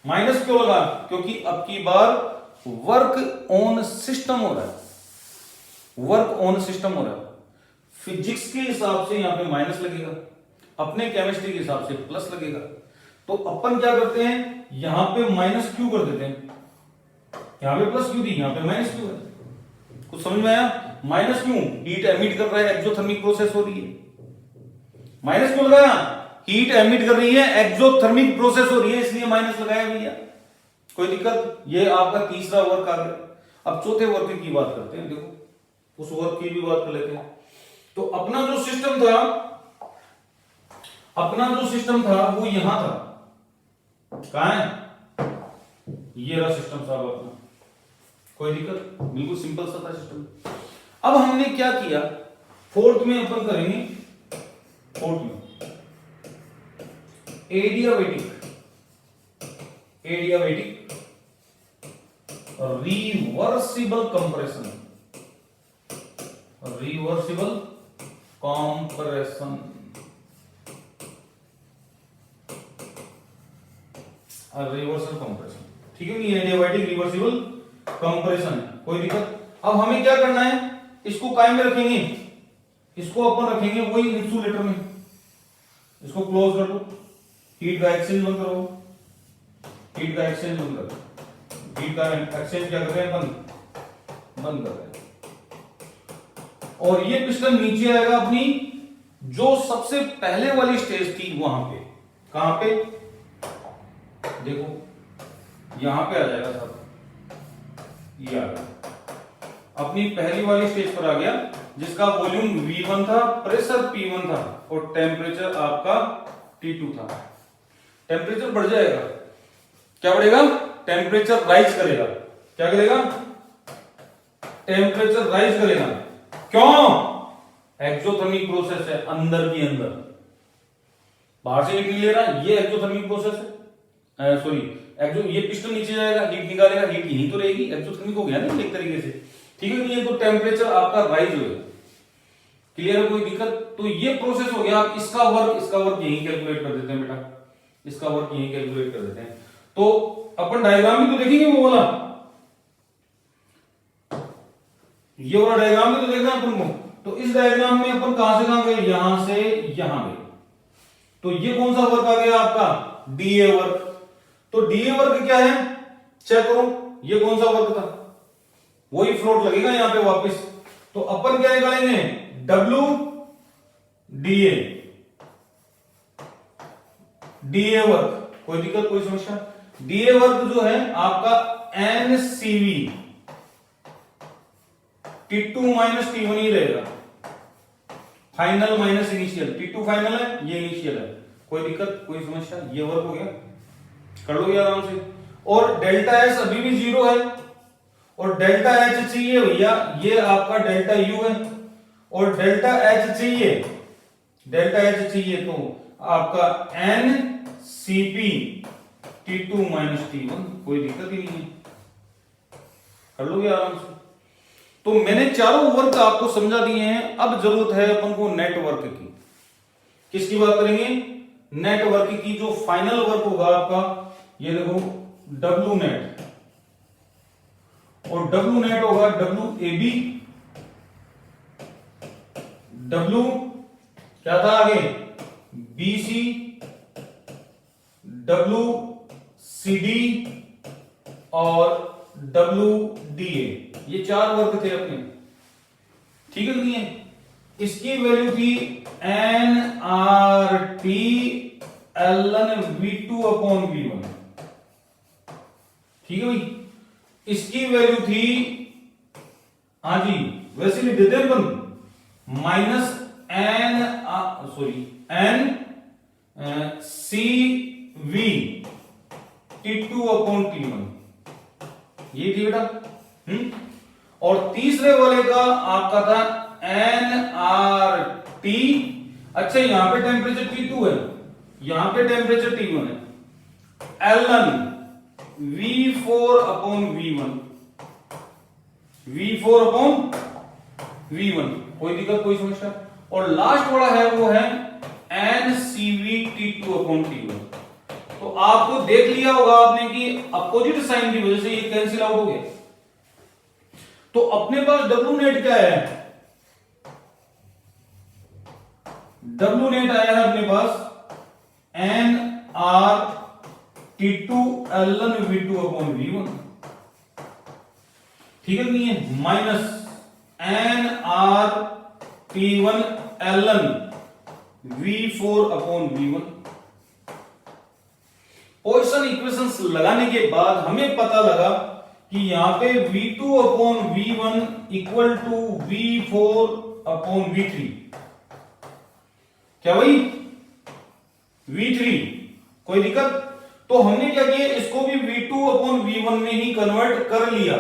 माइनस क्यों लगा, क्योंकि अब की बार वर्क ऑन सिस्टम हो रहा है, वर्क ऑन सिस्टम हो रहा है। फिजिक्स के हिसाब से यहां पे माइनस लगेगा, अपने केमिस्ट्री के हिसाब से प्लस लगेगा। तो अपन क्या करते हैं, यहां पे माइनस क्यों कर देते हैं, यहां पे प्लस क्यों दी, यहां पे माइनस क्यों है, कुछ समझ में आया? माइनस क्यों, हीट एमिट कर रहा है, एक्सोथर्मिक प्रोसेस हो रही है, माइनस क्यों लगाया, हीट एमिट कर रही है, एक्सोथर्मिक प्रोसेस हो रही है, इसलिए माइनस लगाया भैया, कोई दिक्कत? ये आपका तीसरा वर्क आ गया। अब चौथे वर्क की बात करते हैं, देखो उस वर्क की भी बात कर लेते हैं। तो अपना जो सिस्टम था, अपना जो सिस्टम था वो यहां था, कहां है, ये रहा सिस्टम साहब अपना, कोई दिक्कत? बिल्कुल सिंपल सा था सिस्टम। अब हमने क्या किया, फोर्थ में अपन करेंगे, फोर्थ में adiabatic reversible compression, reversible compression, reversal compression, ठीक है नहीं, एडियाबेटिक रिवर्सिबल कंप्रेशन, कोई दिक्कत? अब हमें क्या करना है, इसको कायम में रखेंगे, इसको अपन रखेंगे वही इंसुलेटर में, इसको क्लोज कर दो, हीट का एक्सचेंज बंद करो, हीट का एक्सचेंज बंद करो, हीट का एक्सचेंज क्या कर रहे हैं, बंद कर रहे हैं। और ये पिस्टन नीचे आएगा अपनी जो सबसे पहले वाली स्टेज थी वहां पे, कहां पे, देखो यहां पे आ जाएगा साहब, ये आ गया अपनी पहली वाली स्टेज पर आ गया, जिसका वॉल्यूम V1 था, प्रेशर P1 था और टेम्परेचर आपका T2 था। टेम्परेचर बढ़ जाएगा, क्या बढ़ेगा, टेम्परेचर राइज करेगा, क्या करेगा, टेम्परेचर राइज करेगा, क्यों, एक्सोथर्मिक प्रोसेस है, अंदर की अंदर, बाहर से हीट नहीं ले रहा, ये एक्सोथर्मिक प्रोसेस है, सॉरी ये पिस्टन नीचे जाएगा, हीट निकालेगा, हीट यहीं तो रहेगी, एक्सोथर्मिक हो गया ना एक तरीके से, ठीक है, ये तो टेम्परेचर आपका राइज होगा, क्लियर है, कोई दिक्कत? तो ये प्रोसेस हो गया। आप इसका वर्क यहीं कैलकुलेट कर देते हैं बेटा, इसका वर्क यहीं कैलकुलेट कर देते हैं। तो अपन डायग्राम भी तो देखेंगे वो वाला, ये वाला डायग्राम भी तो देखना अपन को। तो इस डायग्राम में अपन कहां से कहां गए, यहां से यहां गए, तो ये कौन सा वर्क आ गया आपका, डीए वर्क। तो डीए वर्क क्या है, चेक करो, ये कौन सा वर्क था, वही फ्लोट लगेगा यहां पे वापस। तो अपन क्या निकालेंगे, डब्ल्यू डीए, डीए वर्क, कोई दिक्कत कोई समस्या? डीए वर्क जो है आपका एनसीवी, T2 माइनस T1 ही रहेगा, final minus initial, T2 final है, ये इनिशियल है, कोई दिक्कत कोई समस्या? ये वर्क हो गया, कर लो ये आराम से। और डेल्टा एस अभी भी 0 है, और डेल्टा एच चाहिए भैया, ये आपका डेल्टा यू है, और डेल्टा एच चाहिए, डेल्टा एच चाहिए तो आपका N CP T2 minus T1, कोई दिक्कत ही नहीं है, कर लोगे आराम से। तो मैंने चारों वर्क आपको समझा दिए हैं। अब जरूरत है अपन को नेटवर्क की। किसकी बात करेंगे, नेटवर्क की। जो फाइनल वर्क होगा आपका, ये देखो डब्ल्यू नेट, और डब्ल्यू नेट होगा डब्ल्यू ए बी, डब्ल्यू क्या था आगे, B C, W C D और डब्ल्यू डी ए, ये 4 वर्ग थे अपने, ठीक है नहीं है? इसकी वैल्यू थी N R T L N V2 upon V1, ठीक है भाई। इसकी वैल्यू थी, हाँ जी वैसे लिख देते हैं अपन, minus N sorry N C V T2 upon T1, ये थी बेटा। और तीसरे वाले का आपका था एन आर टी अच्छा यहां पे टेम्परेचर T2 है, यहां पे टेम्परेचर T1 है, ln V4 upon V1, V4 upon V1, कोई दिक्कत कोई समस्या। और लास्ट वाला है वो है NCV T2 अपॉन T1। तो आपको देख लिया होगा आपने कि अपोजिट साइन की वजह से ये कैंसिल आउट हो गया। तो अपने पास डब्ल्यू नेट क्या है, डब्ल्यू नेट आया है अपने पास N R T2 ln V2 upon V1, ठीक है नहीं है, minus N R T1 ln V4 upon V1। Position equations लगाने के बाद हमें पता लगा कि यहां पे V2 upon V1 equal to V4 upon V3, क्या भाई V3, कोई दिक्कत। तो हमने क्या किया, इसको भी V2 अपॉन V1 में ही कन्वर्ट कर लिया।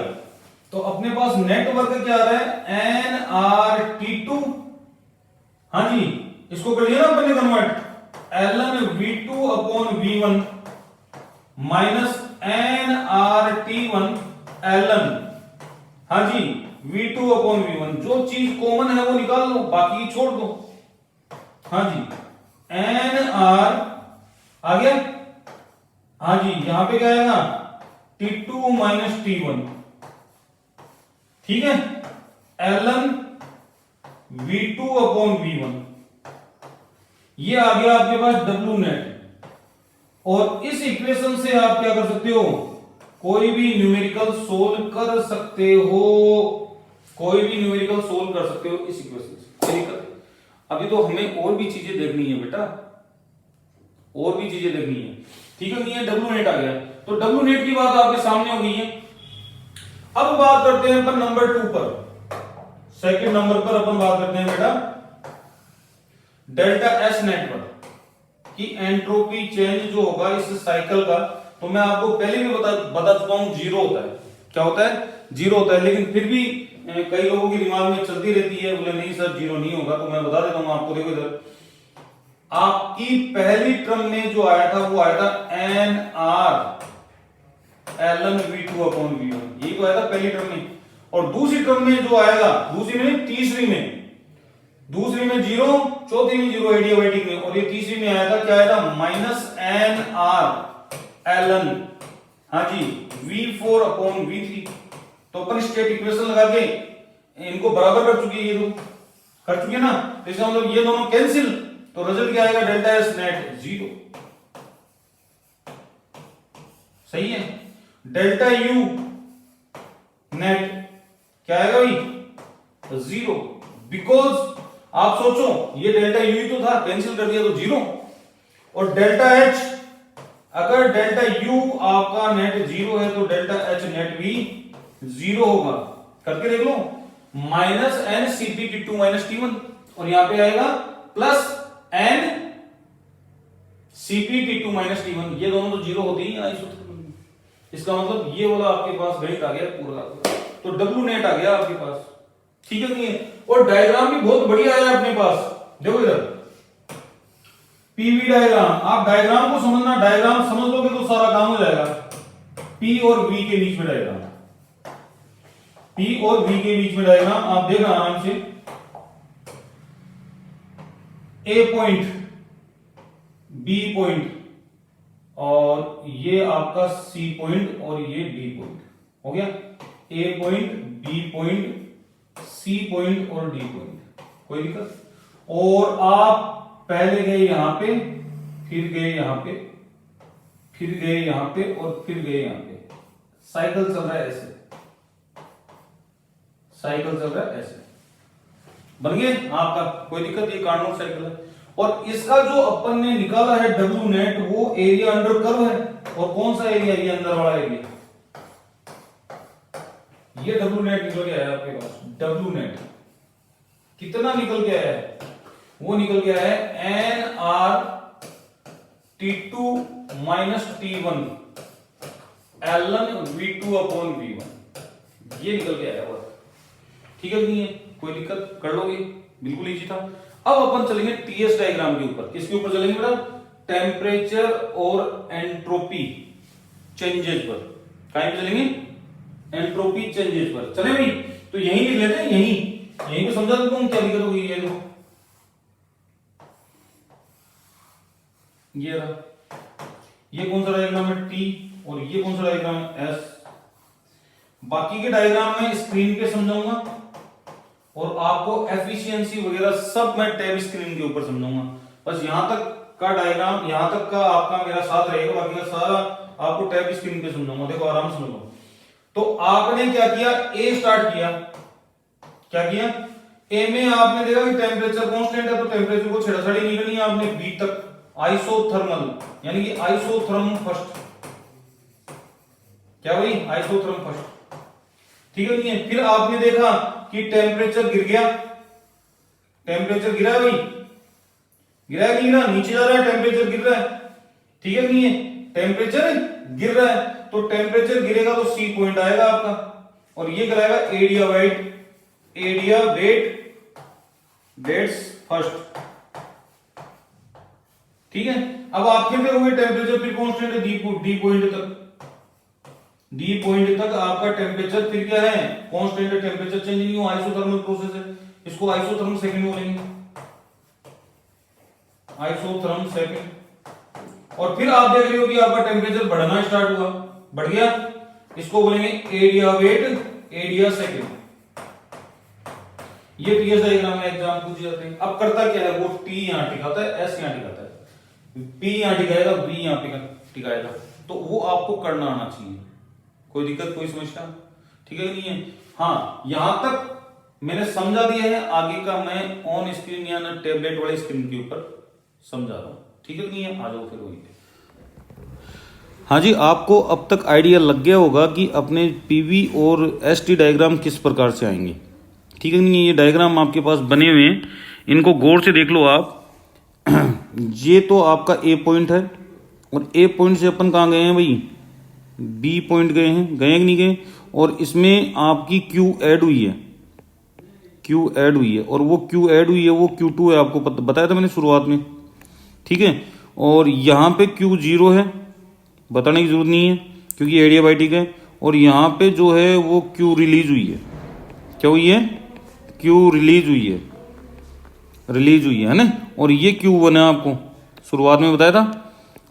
तो अपने पास नेटवर्क क्या आ रहा है NRT2, हाँ जी इसको कर लिया ना अपने convert, ln V2 upon V1 minus NRT1 ln, हाँ जी V2 अपॉन V1। जो चीज कॉमन है वो निकाल लो, बाकी छोड़ दो, हाँ जी NR आ गया, हाँ जी यहां पे क्या आएगा T2 माइनस T1, ठीक है, ln V2 अपॉन V1, ये आ गया आपके पास डब्ल्यू नेट। और इस इक्वेशन से आप क्या कर सकते हो, कोई भी न्यूमेरिकल सोल्व कर सकते हो, कोई भी न्यूमेरिकल सोल्व कर सकते हो इस इक्वेशन से। अभी तो हमें और भी चीजें देखनी है बेटा, और भी चीजें देखनी है, ठीक है नहीं है। डब्ल्यू नेट आ गया, तो डब्ल्यू नेट की बात आपके सामने हो गई है। अब बात करते हैं अपन नंबर 2 पर, सेकंड नंबर पर अपन बात करते हैं बेटा डेल्टा एस नेट पर कि एंट्रोपी चेंज जो होगा इस साइकिल का। तो मैं आपको पहले भी बता चुका हूं, जीरो होता है, क्या होता है, जीरो होता है। लेकिन फिर भी कई लोगों के दिमाग में चलती रहती है, बोले नहीं सर जीरो नहीं होगा। तो मैं बता देता हूं आपको, देखो इधर आपकी पहली टर्म में जो आया था वो आया था N R ln V2 upon V1, यही तो आया था पहली टर्म में। और दूसरी टर्म में जो आएगा, दूसरी में तीसरी में, दूसरी में जीरो, चौथी में जीरो एडियाबैटिक में, और ये तीसरी में आया था, क्या आया था माइनस एन आर ln, हाँ जी V4 अपॉन V3। तो अपन स्टेट इक्वेशन लगा के इनको बराबर कर चुके, ये दो कर चुके ना, तो इसका मतलब ये दोनों कैंसिल, तो रिजल्ट क्या आएगा डेल्टा एस नेट जीरो, सही है। डेल्टा यू नेट क्या आएगा भाई जीरो, बिकॉज आप सोचो ये डेल्टा यू तो था, कैंसिल कर दिया तो जीरो। और डेल्टा एच, अगर डेल्टा यू आपका नेट जीरो है तो डेल्टा एच नेट भी जीरो होगा, करके देख लो, minus N CP T2 minus T1, और यहां पे आएगा plus N CP T2 minus T1, ये दोनों तो जीरो होते ही हैं सूत्र में। इसका मतलब ये वाला आपके पास गणित आ गया पूरा, तो डब्ल्यू नेट आ गया आपके पास, ठीक है नहीं है। और डायग्राम भी बहुत बढ़िया आया अपने पास, देखो इधर पीवी डायग्राम, आप डायग्राम को समझना, डायग्राम समझ लोगे तो सारा काम हो जाएगा। पी और वी के बीच में डायग्राम, पी और वी के बीच में डायग्राम आप देखना आराम से, ए पॉइंट, बी पॉइंट, और ये आपका सी पॉइंट, और ये डी पॉइंट हो गया। A point, B point, C point और डी पॉइंट, कोई दिक्कत। और आप पहले गए यहां पे, फिर गए यहां पे, फिर गए यहां पे, और फिर गए यहां पे, साइकिल चल रहा है ऐसे, साइकिल चल रहा है ऐसे, बन गए आपका, कोई दिक्कत, ये कार्नोट साइकिल है। और इसका जो अपन ने निकाला है डब्ल्यू नेट, वो एरिया अंडर कर्व है। और कौन सा एरिया, ये अंदर वाला एरिया, ये डब्ल्यू नेट निकल के आया आपके पास। डब्ल्यू नेट कितना निकल के आया है, वो निकल के आया है N R T2 minus T1 ln V2 upon V1, ये निकल के आया हुआ, ठीक है नहीं है, कोई दिक्कत, कर लोगे, बिल्कुल इजी था। अब अपन चलेंगे टीएस डायग्राम के ऊपर। किसके ऊपर चलेंगे बेटा? टेम्परेचर और एंट्रोपी चेंजेस पर। कहां पे चलेंगे? एंट्रोपी चेंजेस पर। चले भाई, तो यहीं लिख लेते हैं, यहीं पे समझा देता हूं क्या दिक्कत होगी। ये देखो, ये रहा, ये कौन सा डायग्राम है? टी, और ये कौन सा डायग्राम है? एस। बाकी के डायग्राम में स्क्रीन पे समझाऊंगा और आपको एफिशिएंसी वगैरह सब मैं टैब स्क्रीन के ऊपर समझाऊंगा। बस यहां तक का डायग्राम, यहां तक का आपका मेरा साथ रहेगा, बाकी का सारा आपको टैब स्क्रीन पे समझाऊंगा। देखो आराम से समझो। तो आपने क्या किया? ए स्टार्ट किया। क्या किया? ए में आपने देखा कि टेम्परेचर कांस्टेंट है, तो टेम्परेचर को छेड़छाड़ी नहीं करनी है आपने। बी तक आइसोथर्मल, यानी कि आइसोथर्म फर्स्ट। क्या भाई? आइसोथर्म फर्स्ट, ठीक है नहीं है? फिर आपने देखा कि टेम्परेचर गिर गया। टेम्परेचर गिरा है भाई, गिरा है कि गिरा? नीचे जा रहा है, टेम्परेचर गिर रहा है, ठीक है नहीं है? टेम्परेचर गिर रहा है, तो टेम्परेचर गिरेगा तो सी पॉइंट आएगा आपका, और ये कराएगा area wait, area wait waits first, ठीक है? अब आप फिर देखोगे टेम्परेचर फिर कांस्टेंट है डी पॉइंट तक। डी पॉइंट तक आपका टेम्परेचर फिर क्या है? कांस्टेंट है, टेम्परेचर चेंज नहीं हुआ, आइसोथर्मल प्रोसेस है। इसको आइसोथर्म सेकंड बोलेंगे, आइसोथर्म सेकंड। और फिर आप देख रहे हो कि आपका टेम्परेचर बढ़ना स्टार्ट हुआ, बढ़ गया, इसको बोलेंगे एरिया वेट, एरिया सेकंड। ये टीएस डायग्राम में एग्जाम पूछे जाते हैं। अब करता क्या है वो? टी यहां टिकाता है, एस यहां टिकाता है, पी यहां टिकाएगा, बी यहां टिकाएगा। तो वो आपको करना आना चाहिए। कोई दिक्कत, कोई समस्या? ठीक है नहीं है? हाँ, यहां तक मैंने समझा दिया है, आगे का मैं ऑन स्क्रीन या ना टेबलेट वाले स्क्रीन के ऊपर समझा रहा हूं, ठीक है नहीं है? आ जाओ फिर वहीं पे। हाँ जी, आपको अब तक आइडिया लग गया होगा कि अपने पीवी और एसटी डायग्राम किस प्रकार से आएंगे, ठीक है नहीं है? ये डायग्राम आपके पास बने हुए हैं, इनको गौर से देख लो आप। ये तो आपका ए पॉइंट है, और ए पॉइंट से अपन कहाँ गए हैं भाई? बी पॉइंट गए हैं, गए कि नहीं गए? और इसमें आपकी क्यू ऐड हुई है, क्यू ऐड हुई है, और वो क्यू ऐड हुई है वो Q2 है, आपको बताया था मैंने शुरुआत में, ठीक है? और यहाँ पे Q0 है, बताने की जरूरत नहीं है क्योंकि एडियाबाइटिक है। और यहाँ पे जो है वो Q रिलीज हुई है। क्या हुई है? Q रिलीज हुई है, रिलीज हुई है ना? और ये Q1 है, आपको शुरुआत में बताया था।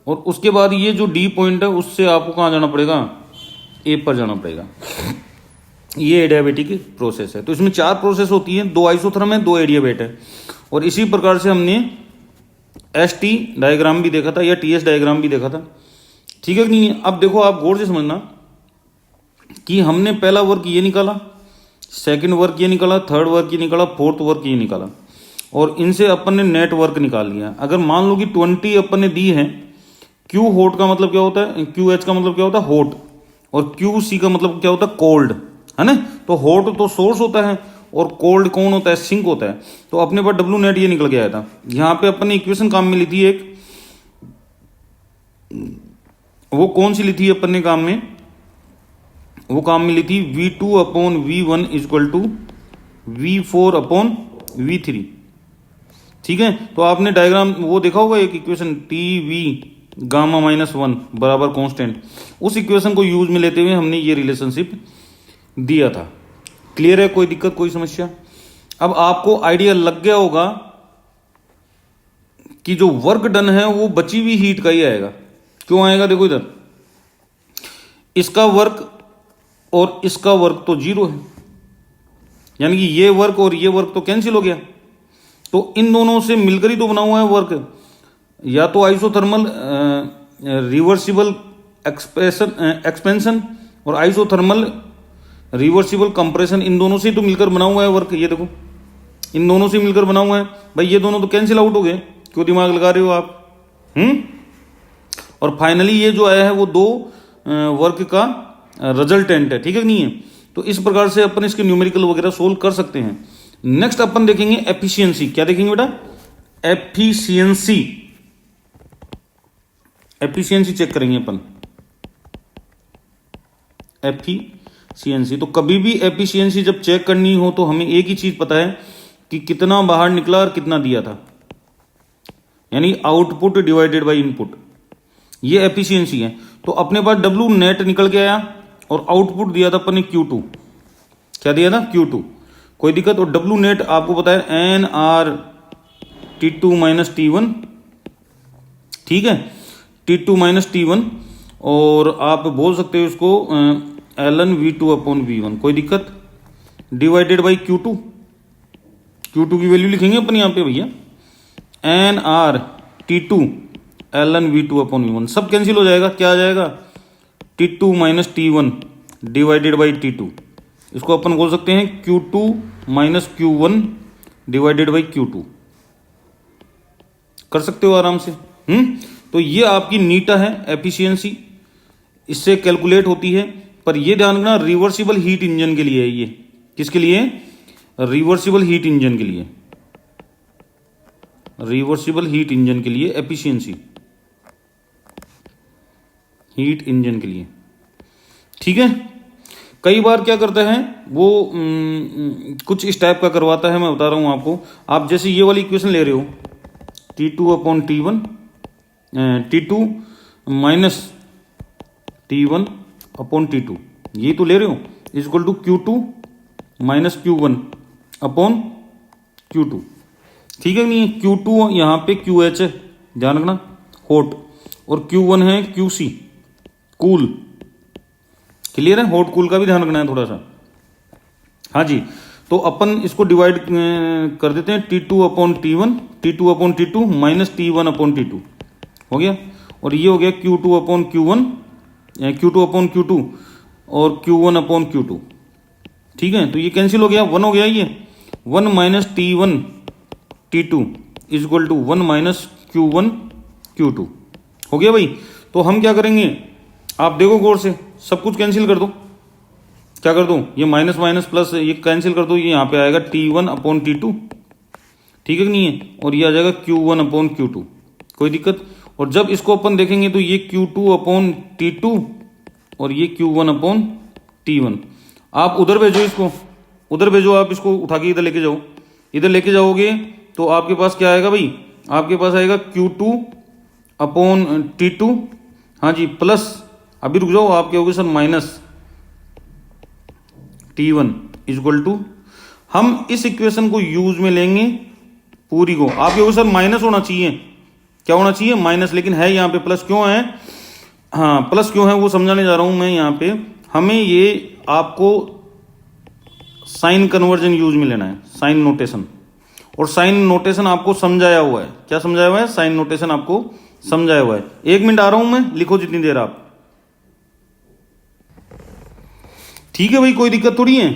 और उसके बाद ये जो डी पॉइंट है उससे आपको कहाँ जाना पड़ेगा? ए पर जाना पड़ेगा। ये एडियाबेटिक प्रोसेस है। तो इसमें 4 प्रोसेस होती है, 2 आइसोथर्म है, 2 एडियाबेट है। और इसी प्रकार से हमने एसटी डायग्राम भी देखा था या टीएस डायग्राम भी देखा था, ठीक है कि नहीं है? अब देखो आप गौर से समझना कि हमने पहला वर्क ये निकाला, सेकंड वर्क ये निकाला, थर्ड वर्क ये निकाला, फोर्थ वर्क ये निकाला, और इनसे अपन ने नेट वर्क निकाल लिया। अगर मान लो कि 20 अपन ने दी है, क्यू हॉट का मतलब क्या होता है? क्यू एच का मतलब क्या होता है? हॉट। और क्यू सी का मतलब क्या होता है? कोल्ड, है ना? तो हॉट तो सोर्स होता है और कोल्ड कौन होता है? सिंक होता है। तो अपने पास डब्ल्यू नेट ये निकल के आया था। यहां पे अपन ने इक्वेशन काम में ली थी एक, वो कौन सी ली थी अपन ने काम में? वो काम में ली थी V2 upon V1 equal to V4 upon V3, ठीक है? तो आपने डायग्राम वो देखा होगा, एक इक्वेशन TV गामा -1 बराबर कांस्टेंट। उस इक्वेशन को यूज में लेते हुए हमने ये रिलेशनशिप दिया था। क्लियर है? कोई दिक्कत, कोई समस्या? अब आपको आइडिया लग गया होगा कि जो वर्क डन है वो बची हुई हीट का ही आएगा। क्यों आएगा? देखो इधर, इसका वर्क और इसका वर्क तो 0 है, यानी कि ये वर्क और ये वर्क तो कैंसिल हो गया। तो इन दोनों से मिलकर ही तो बना हुआ है वर्क। या तो आइसोथर्मल रिवर्सिबल एक्सपेंशन और आइसोथर्मल रिवर्सिबल कंप्रेशन, इन दोनों से तो मिलकर बना हुआ है वर्क। ये देखो, इन दोनों से मिलकर बना हुआ है भाई। ये दोनों तो कैंसिल आउट हो गए, क्यों दिमाग लगा रहे हो आप? और फाइनली ये जो आया है वो 2 वर्क का रिजल्टेंट है, ठीक है नहीं है? तो इस प्रकार से अपन इसके न्यूमेरिकल वगैरह सोल्व कर सकते हैं। नेक्स्ट अपन देखेंगे एफिशिएंसी। क्या देखेंगे बेटा? एफिशिएंसी, एफिशिएंसी चेक करेंगे अपन। एफिशिएंसी, तो कभी भी एफिशिएंसी जब चेक करनी हो तो हमें एक ही चीज पता है कि कितना बाहर निकला और कितना दिया था, यानी आउटपुट डिवाइडेड बाय इनपुट, ये एफिशिएंसी है। तो अपने पास डब्ल्यू नेट निकल के आया और आउटपुट दिया था अपन ने Q2, क्या दिया था Q2, कोई दिक्कत। और डब्ल्यू नेट आपको पता है NR T2 माइनस T1, ठीक है, T2 माइनस T1, और आप बोल सकते हो इसको ln V2 अपॉन V1, कोई दिक्कत, डिवाइडेड बाई Q2, Q2 की वैल्यू लिखेंगे अपन यहाँ पे भैया, NR T2 ln V2 upon V1, सब कैंसिल हो जाएगा, क्या आ जाएगा T2 minus T1 divided by T2, इसको अपन बोल सकते हैं Q2 minus Q1 divided by Q2, कर सकते हो आराम से। तो ये आपकी नीटा है एफिशिएंसी, इससे कैलकुलेट होती है। पर ये ध्यान रखना रिवर्सिबल हीट इंजन के लिए है, ये किसके लिए, रिवर्सिबल हीट इंजन के लिए, रिवर्सिबल हीट इंजन के लिए एफिशिएंसी, हीट इंजन के लिए, ठीक है। कई बार क्या करता है वो कुछ इस टाइप का करवाता है, मैं बता रहा हूं आपको। आप जैसे ये वाली इक्वेशन ले रहे हो T2 upon T1, T2 minus T1 upon T2, ये तो ले रहे हो, is equal to Q2 minus Q1 upon Q2, ठीक है नहीं। Q2 यहाँ पे QH है, ध्यान रखना, हॉट, और Q1 है QC, कूल, क्लियर है, हॉट कूल का भी ध्यान रखना है थोड़ा सा। हाँ जी, तो अपन इसको डिवाइड कर देते हैं T2 upon T1, T2 upon T2 minus T1 upon T2 हो गया, और ये हो गया Q2 upon Q1, Q2 upon Q2 और Q1 अपॉन Q2, ठीक है। तो ये कैंसिल हो गया, 1 हो गया, ये 1 minus T1 T2 is equal to 1 minus Q1 Q2 हो गया भाई। तो हम क्या करेंगे, आप देखो गौर से, सब कुछ कैंसिल कर दो, क्या कर दो, ये माइनस माइनस प्लस ये कैंसिल कर दो, ये यहाँ पे आएगा T1 अपॉन T2, ठीक है कि नहीं है, और ये आ जाएगा Q1 अपॉन Q2, कोई दिक्कत। और जब इसको अपन देखेंगे तो ये Q2 अपॉन T2 और ये Q1 अपॉन T1, आप उधर भेजो इसको, उधर भेजो, आप इसको उठा के इधर लेके जाओ, इधर लेके जाओगे तो आपके पास क्या आएगा भाई, आपके पास आएगा Q2 अपॉन T2, हाँ जी, प्लस, अभी रुक जाओ, आप क्या होगे sir, minus T1 is equal to, हम इस इक्वेशन को यूज में लेंगे पूरी को, आप क्या होगे सर, माइनस होना चाहिए, क्या होना चाहिए, माइनस, लेकिन है यहाँ पे प्लस, क्यों है, हाँ प्लस क्यों है वो समझाने जा रहा हूं मैं यहाँ पे। हमें ये आपको साइन कन्वर्जन यूज में लेना है, साइन नोटेशन, और साइन नोटेशन आपको समझाया हुआ है, क्या समझाया हुआ है, साइन नोटेशन आपको समझाया हुआ है। 1 मिनट आ रहा हूं मैं, लिखो जितनी देर आप, ठीक है भाई, कोई दिक्कत थोड़ी है।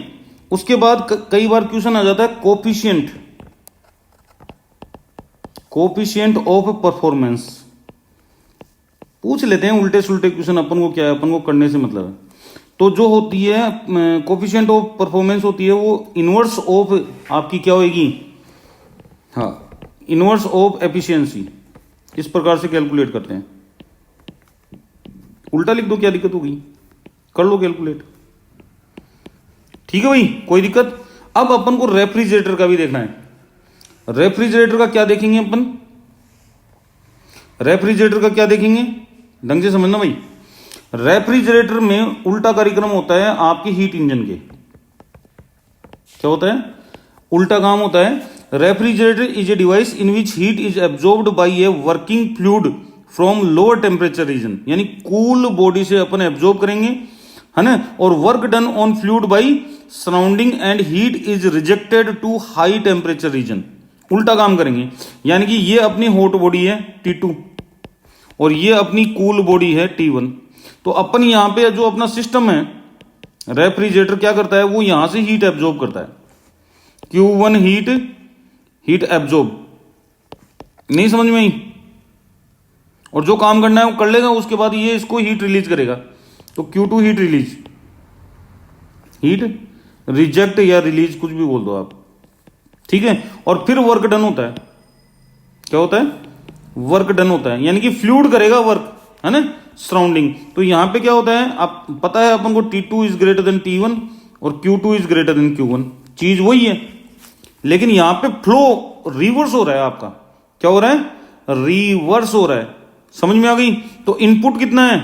उसके बाद कई बार क्वेश्चन आ जाता है कोफिशिएंट, कोफिशिएंट ऑफ परफॉर्मेंस, पूछ लेते हैं उल्टे सुल्टे क्वेश्चन, अपन को क्या है, अपन को करने से मतलब है। तो जो होती है कोफिशिएंट ऑफ परफॉर्मेंस होती है वो इनवर्स ऑफ आपकी क्या होगी, हाँ इनवर्स ऑफ एफिशिएंसी, इस प्रकार से कैलकुलेट करते हैं। उल्टा लिख दो, क्या दिक्कत होगी, कर लो कैलकुलेट, ठीक है भाई, कोई दिक्कत। अब अपन को रेफ्रिजरेटर का भी देखना है। रेफ्रिजरेटर का क्या देखेंगे अपन, रेफ्रिजरेटर का क्या देखेंगे, ढंग से समझना भाई। रेफ्रिजरेटर में उल्टा कार्यक्रम होता है आपके हीट इंजन के, क्या होता है, उल्टा काम होता है। Refrigerator is a device in which heat is absorbed by a working fluid from lower temperature region, यानी कूल बॉडी से अपन एब्जॉर्ब करेंगे, है ना, और work done on fluid by surrounding and heat is rejected to high temperature region, उल्टा काम करेंगे। यानी कि ये अपनी हॉट बॉडी है T2 और ये अपनी कूल बॉडी है T1। तो अपन यहां पे जो अपना सिस्टम है रेफ्रिजरेटर क्या करता है, वो यहां से हीट एब्जॉर्ब करता है, Q1 हीट एब्जॉर्ब, नहीं समझ में आई, और जो काम करना है वो कर लेगा, उसके बाद ये इसको हीट रिलीज करेगा, तो Q2 heat release, heat reject या रिलीज कुछ भी बोल दो आप, ठीक है। और फिर वर्क डन होता है, क्या होता है, वर्क डन होता है, यानी कि फ्लूइड करेगा वर्क, है ना, सराउंडिंग। तो यहां पे क्या होता है, आप पता है अपन को T2 is greater than T1 और Q2 is greater than Q1, चीज वही है, लेकिन यहां पे फ्लो रिवर्स हो रहा है आपका। क्या हो रहा है? रिवर्स हो रहा है। समझ में आ गई? तो इनपुट कितना है?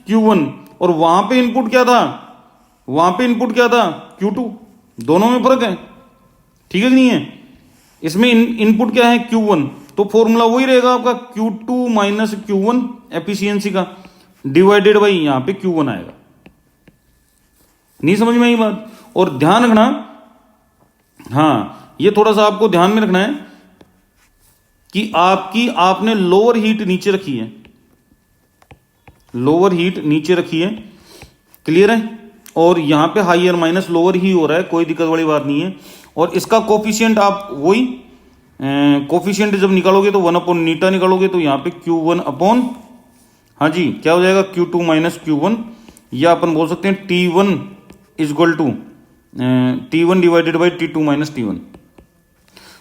Q1, और वहां पे इनपुट क्या था? वहां पे इनपुट क्या था? Q2। दोनों में फर्क है, ठीक है कि नहीं है? इसमें इनपुट क्या है? Q1। तो फॉर्मूला वही रहेगा आपका Q2 माइनस Q1 एफिशिएंसी का, डिवाइडेड बाई यहां पे Q1 आएगा। नहीं समझ में आई बात? और ध्यान रखना, हाँ, ये थोड़ा सा आपको ध्यान में रखना है कि आपने लोअर हीट नीचे रखी है, लोअर हीट नीचे रखी है, क्लियर है? और यहां पे हाइयर माइनस लोअर ही हो रहा है, कोई दिक्कत वाली बात नहीं है। और इसका कोफिशिएंट आप वही कोफिशिएंट जब निकालोगे तो 1 अपॉन नीटा निकालोगे, तो यहां पे Q1 अपॉन, हाँ जी, क्या हो जाएगा? Q2 माइनस Q1, या अपन बोल सकते हैं T1 is equal to T1 divided by T2 minus T1।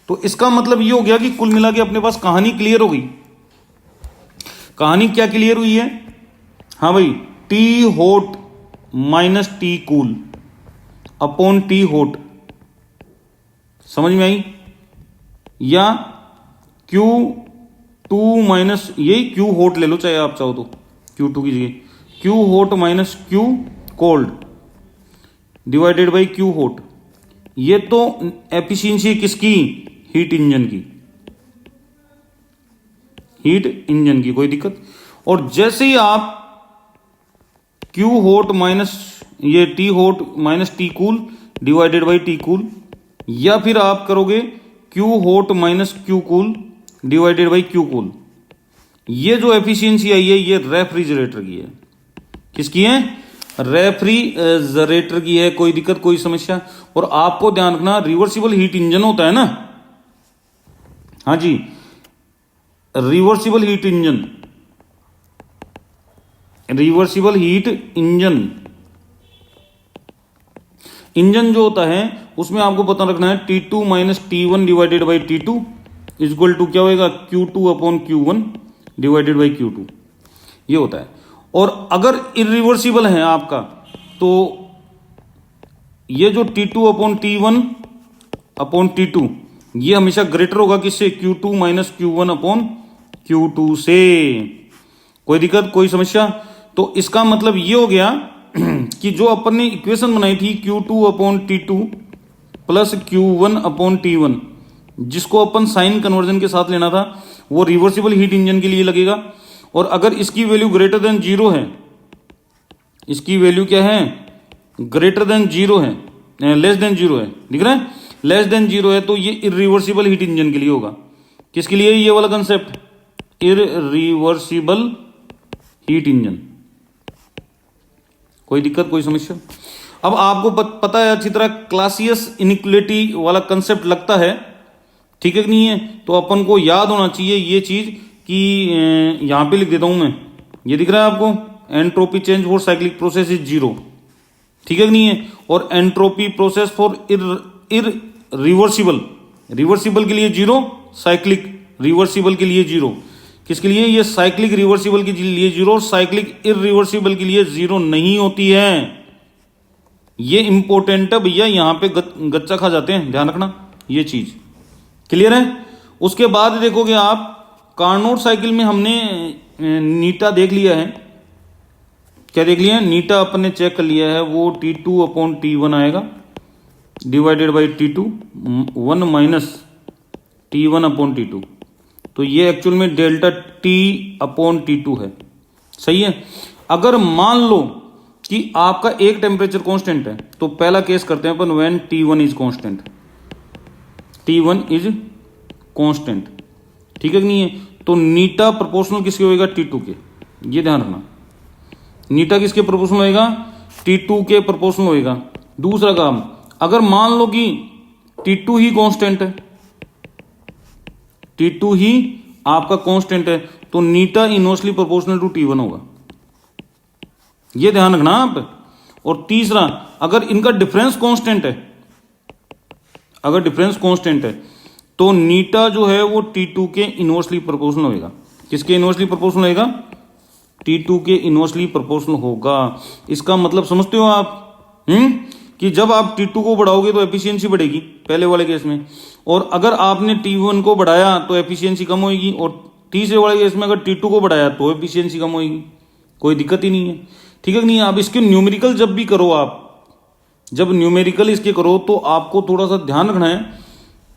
तो इसका मतलब ये हो गया कि कुल मिला के अपने पास कहानी क्लियर हो गई। कहानी क्या क्लियर हुई है? हाँ भाई, T hot minus T cool upon T hot, समझ में आई? या Q2 माइनस, यही Q हॉट ले लो चाहे आप चाहो तो, Q2 की जगह Q hot minus Q cold divided by Q hot. ये तो एफिशिएंसी किसकी? हीट इंजन की, हीट इंजन की, कोई दिक्कत। और जैसे ही आप Q हॉट माइनस ये T hot minus T cool divided by T cool, या फिर आप करोगे Q hot minus Q cool divided by Q cool, ये जो एफिशिएंसी आई है ये रेफ्रिजरेटर की है। किसकी है? रेफ्रिजरेटर की है। कोई दिक्कत, कोई समस्या? और आपको ध्यान रखना, रिवर्सिबल हीट इंजन होता है ना, हाँ जी, reversible heat engine, reversible heat engine, engine जो होता है उसमें आपको पता रखना है T2 minus T1 divided by T2 is equal to क्या होएगा? Q2 upon Q1 divided by Q2, ये होता है। और अगर इरिवर्सिबल है आपका, तो ये जो T2 upon T1 upon T2 ये हमेशा ग्रेटर होगा किससे? Q2 minus Q1 upon Q2 से। कोई दिक्कत, कोई समस्या? तो इसका मतलब ये हो गया कि जो अपन ने इक्वेशन बनाई थी Q2 upon T2 plus Q1 upon T1, जिसको अपन साइन कन्वर्जन के साथ लेना था, वो रिवर्सिबल हीट इंजन के लिए लगेगा। और अगर इसकी वैल्यू ग्रेटर देन जीरो है, इसकी वैल्यू क्या है? ग्रेटर देन जीरो है, लेस देन जीरो है, दिख रहा है? लेस देन जीरो है, तो ये इरिवर्सिबल हीट इंजन के लिए होगा। किसके लिए? ये वाला कंसेप्ट, इरिवर्सिबल हीट इंजन। कोई दिक्कत, कोई समस्या? अब आपको पता है अच्छी तरह क्लासियस इनइक्वालिटी वाला कंसेप्ट लगता है, ठीक है कि नहीं है? तो अपन को याद होना चाहिए ये चीज कि यहां पे लिख देता हूं मैं, ये दिख रहा है आपको? Entropy change for cyclic process is zero, ठीक है कि नहीं है? और entropy process for irreversible, reversible के लिए जीरो, साइक्लिक रिवर्सिबल के लिए जीरो। किसके लिए? ये साइक्लिक रिवर्सिबल के लिए जीरो, साइक्लिक इरिवर्सिबल के लिए जीरो नहीं होती है। ये इंपॉर्टेंट है भैया, यहां पे गच्चा खा जाते हैं, ध्यान रखना ये चीज, क्लियर है? उसके बाद देखोगे आप कार्नोट साइकिल में हमने नीटा देख लिया है। क्या देख लिया है? नीटा अपन ने चेक कर लिया है, वो T2 अपॉन T1 आएगा divided by T2 1 minus T1 upon T2। तो ये एक्चुअल में डेल्टा T अपॉन T2 है, सही है? अगर मान लो कि आपका एक टेम्परेचर कांस्टेंट है, तो पहला केस करते हैं अपन, when T1 is constant, T1 is constant, ठीक है कि नहीं है? तो नीटा प्रोपोर्शनल किसके होएगा? T2 के, ये ध्यान रखना। नीटा किसके प्रोपोर्शनल होएगा? T2 के प्रोपोर्शनल होएगा। दूसरा काम, अगर मान लो कि T2 ही कांस्टेंट है, T2 ही आपका कांस्टेंट है, तो नीटा इनवर्सली प्रोपोर्शनल टू T1 होगा, ये ध्यान रखना आप। और तीसरा, अगर इनका डिफरेंस कांस्टेंट है, अगर डिफरेंस कांस्टेंट है, तो नीटा जो है वो T2 के इनवर्सली प्रोपोर्शनल होगा। किसके इनवर्सली प्रोपोर्शनल होगा? T2 के इनवर्सली प्रोपोर्शनल होगा। इसका मतलब समझते हो आप? कि जब आप T2 को बढ़ाओगे तो एफिशिएंसी बढ़ेगी पहले वाले केस में, और अगर आपने T1 को बढ़ाया तो एफिशिएंसी कम होगी, और तीसरे वाले केस में अगर T2 को बढ़ाया तो एफिशिएंसी कम होगी। कोई दिक्कत ही नहीं है, ठीक है नहीं है। आप इसके न्यूमेरिकल जब भी करो, आप जब न्यूमेरिकल इसके करो तो आपको थोड़ा सा ध्यान रखना है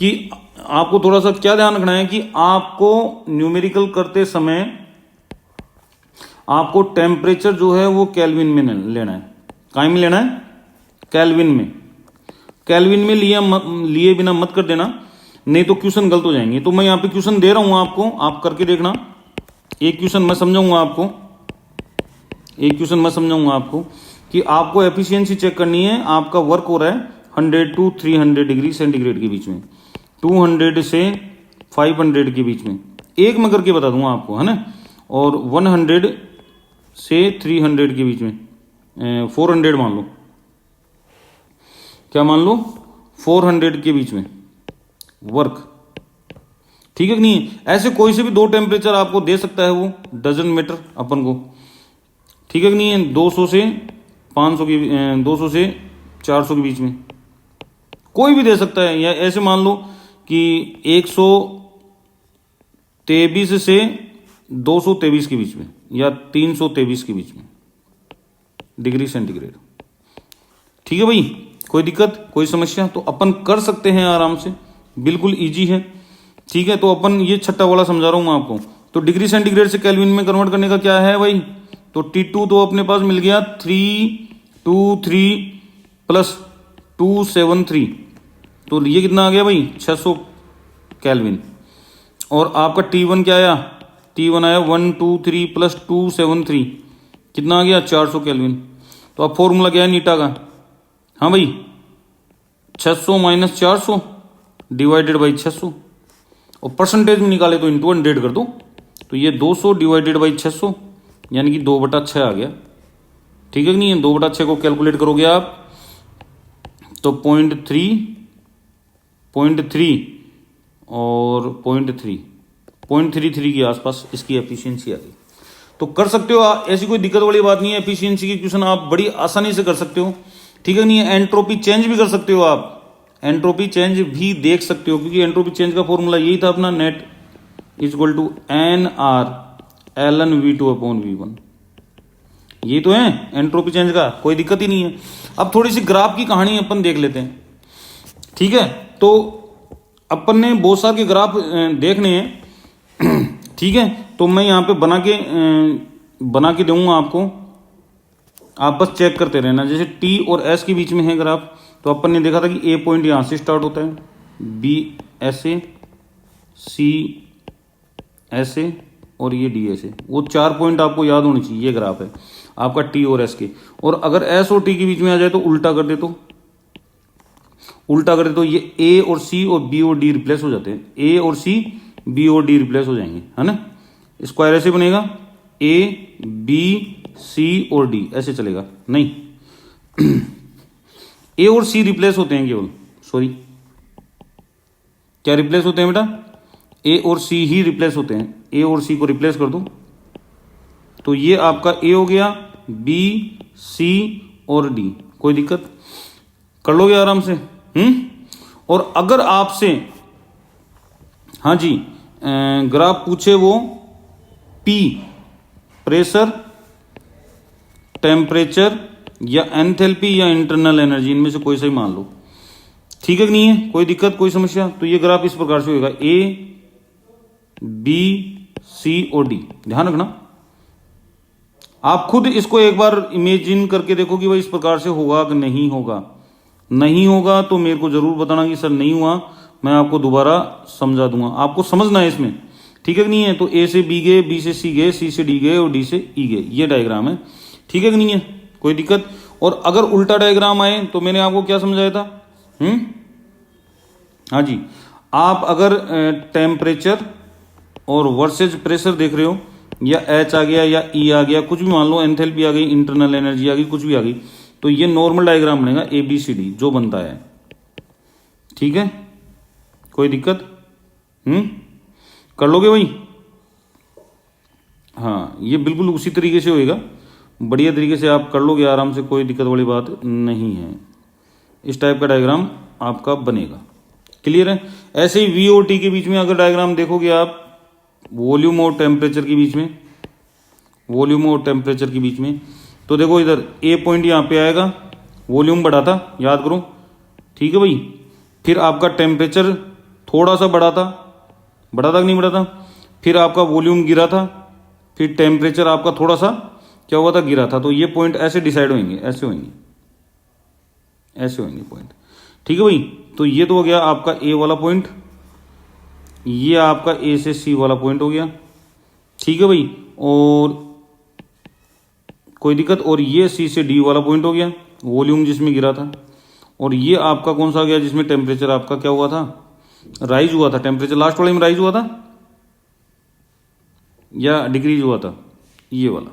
कि आपको थोड़ा सा क्या ध्यान रखना है कि आपको न्यूमेरिकल करते समय आपको टेम्परेचर जो है वो केल्विन में लेना है। काय में लेना है? केल्विन में। केल्विन में लिए बिना मत कर देना, नहीं तो क्वेश्चन गलत हो जाएंगे। तो मैं यहाँ पे क्वेश्चन दे रहा हूं आपको, आप करके देखना। एक क्वेश्चन मैं समझाऊंगा आपको, कि आपको एफिशिएंसी चेक करनी है। आपका वर्क हो रहा है 100 to 300 डिग्री सेंटीग्रेड के बीच में, 200 से 500 के बीच में, एक मैं करके बता दूंगा आपको, है ना। और 100 से 300 के बीच में, 400 मान लो, क्या मान लो, 400 के बीच में वर्क, ठीक है कि नहीं। ऐसे कोई से भी दो टेम्परेचर आपको दे सकता है, वो डजंट मैटर अपन को, ठीक है कि नहीं है। 200 से 500 की, 200 से 400 के बीच में कोई भी दे सकता है। या ऐसे मान लो कि 123 से 223 के बीच में, या 323 के बीच में डिग्री सेंटीग्रेड, ठीक है भाई। कोई दिक्कत, कोई समस्या? तो अपन कर सकते हैं आराम से, बिल्कुल इजी है, ठीक है। तो अपन ये छठा वाला समझा रहा हूं मैं आपको। तो डिग्री सेंटीग्रेड से केल्विन में कन्वर्ट करने का क्या है भाई? तो T2 तो अपने पास मिल गया 323 प्लस 273, तो ये कितना आ गया भाई? 600 केल्विन। और आपका T1 क्या आया? T1 आया 123 प्लस 273, कितना आ गया? 400 केल्विन। तो अब फॉर्मूला क्या है नीटा का? हाँ भाई, 600 माइनस 400 डिवाइडेड बाई 600, और परसेंटेज में निकाले तो इंटू 100 कर दो। तो ये 200 डिवाइडेड बाई 600 यानी कि 2/6 आ गया, ठीक है कि नहीं है। 2/6 को कैलकुलेट करोगे आप तो 0.3 और 0.33 के आसपास इसकी एफिशिएंसी आ गई। तो कर सकते हो, ऐसी कोई दिक्कत वाली बात नहीं है। एफिशिएंसी की क्वेश्चन आप बड़ी आसानी से कर सकते हो, ठीक है नहीं है। एंट्रोपी चेंज भी कर सकते हो आप, एंट्रोपी चेंज भी देख सकते हो, क्योंकि एंट्रोपी चेंज का फॉर्मूला यही था अपना, net is equal to NR ln V2 upon V1। ये तो है एंट्रोपी चेंज का, कोई दिक्कत ही नहीं है। अब थोड़ी सी ग्राफ की कहानी अपन देख लेते हैं, ठीक है। तो अपन ने बहुत सारे के ग्राफ देखने हैं, ठीक है। तो मैं यहाँ पे बना के दूंगा आपको, आप बस चेक करते रहना। जैसे T और S के बीच में है ग्राफ, तो अपन ने देखा था कि A पॉइंट यहाँ से स्टार्ट होता है, B ऐसे, C ऐसे, और ये D ऐसे। वो 4 पॉइंट आपको याद होने चाहिए। ये ग्राफ है आपका T और S के। और अगर S और T के बीच में आ जाए तो उल्टा कर दे, तो ये A और C और B और D रिप्लेस हो जाते हैं। A और C, B और D रिप्लेस हो जाएंगे, है ना। स्क्वायर ऐसे बनेगा, A B C और D ऐसे चलेगा नहीं। A और C रिप्लेस होते हैं केवल, सॉरी, क्या रिप्लेस होते हैं बेटा? A और C ही रिप्लेस होते हैं। A और C को रिप्लेस कर दो तो ये आपका A हो गया, B C और D। कोई दिक्कत, कर लोगे आराम से। और अगर आपसे, हाँ जी, ग्राफ पूछे वो P प्रेशर, टेम्परेचर या एंथैल्पी या इंटरनल एनर्जी, इनमें से कोई सा ही मान लो, ठीक है कि नहीं है। कोई दिक्कत, कोई समस्या? तो ये ग्राफ इस प्रकार से होगा, A B C और D। ध्यान रखना, आप खुद इसको एक बार इमेजिन करके देखो कि भाई इस प्रकार से होगा कि नहीं होगा। नहीं होगा तो मेरे को जरूर बताना कि सर नहीं हुआ, मैं आपको दोबारा समझा दूंगा। आपको समझना है इसमें, ठीक है कि नहीं है। तो A से B गए, B से C गए, C से D गए और D से E गए, ये डायग्राम है, ठीक है कि नहीं है। कोई दिक्कत? और अगर उल्टा डायग्राम आए तो मैंने आपको क्या समझाया था? हाँ जी, आप अगर टेम्परेचर और वर्सेज प्रेशर देख रहे हो, या H आ गया या E आ गया, कुछ भी मान लो, एंथैल्पी आ गई, इंटरनल एनर्जी आ गई, कुछ भी आ गई, तो ये नॉर्मल डायग्राम बनेगा ABCD जो बनता है, ठीक है। कोई दिक्कत? कर लोगे भाई? हाँ, ये बिल्कुल उसी तरीके से होएगा, बढ़िया तरीके से आप कर लोगे आराम से, कोई दिक्कत वाली बात नहीं है, इस टाइप का डायग्राम आपका बनेगा। क्लियर है? ऐसे ही वी और टी के बीच में अगर डायग्राम देखोगे आप, वॉल्यूम और टेम्परेचर के बीच में, वॉल्यूम और टेम्परेचर के बीच में, तो देखो इधर ए पॉइंट यहाँ पे आएगा, वॉल्यूम बढ़ा था, याद करो, ठीक है भाई। फिर आपका टेम्परेचर थोड़ा सा बढ़ा था कि नहीं बढ़ा था, फिर आपका वॉल्यूम गिरा था, फिर टेम्परेचर आपका थोड़ा सा क्या हुआ था, गिरा था। तो ये पॉइंट ऐसे डिसाइड होंगे, ऐसे होंगे, ऐसे होंगे पॉइंट, ठीक है भाई। तो ये तो हो गया आपका ए वाला पॉइंट, ये आपका ए से सी वाला पॉइंट हो गया, ठीक है भाई। और कोई दिक्कत, और ये सी से डी वाला पॉइंट हो गया, वॉल्यूम जिसमें गिरा था। और ये आपका कौन सा आ गया, जिसमें टेम्परेचर आपका क्या हुआ था, राइज हुआ था, टेम्परेचर लास्ट वाले में राइज हुआ था या डिक्रीज हुआ था, ये वाला,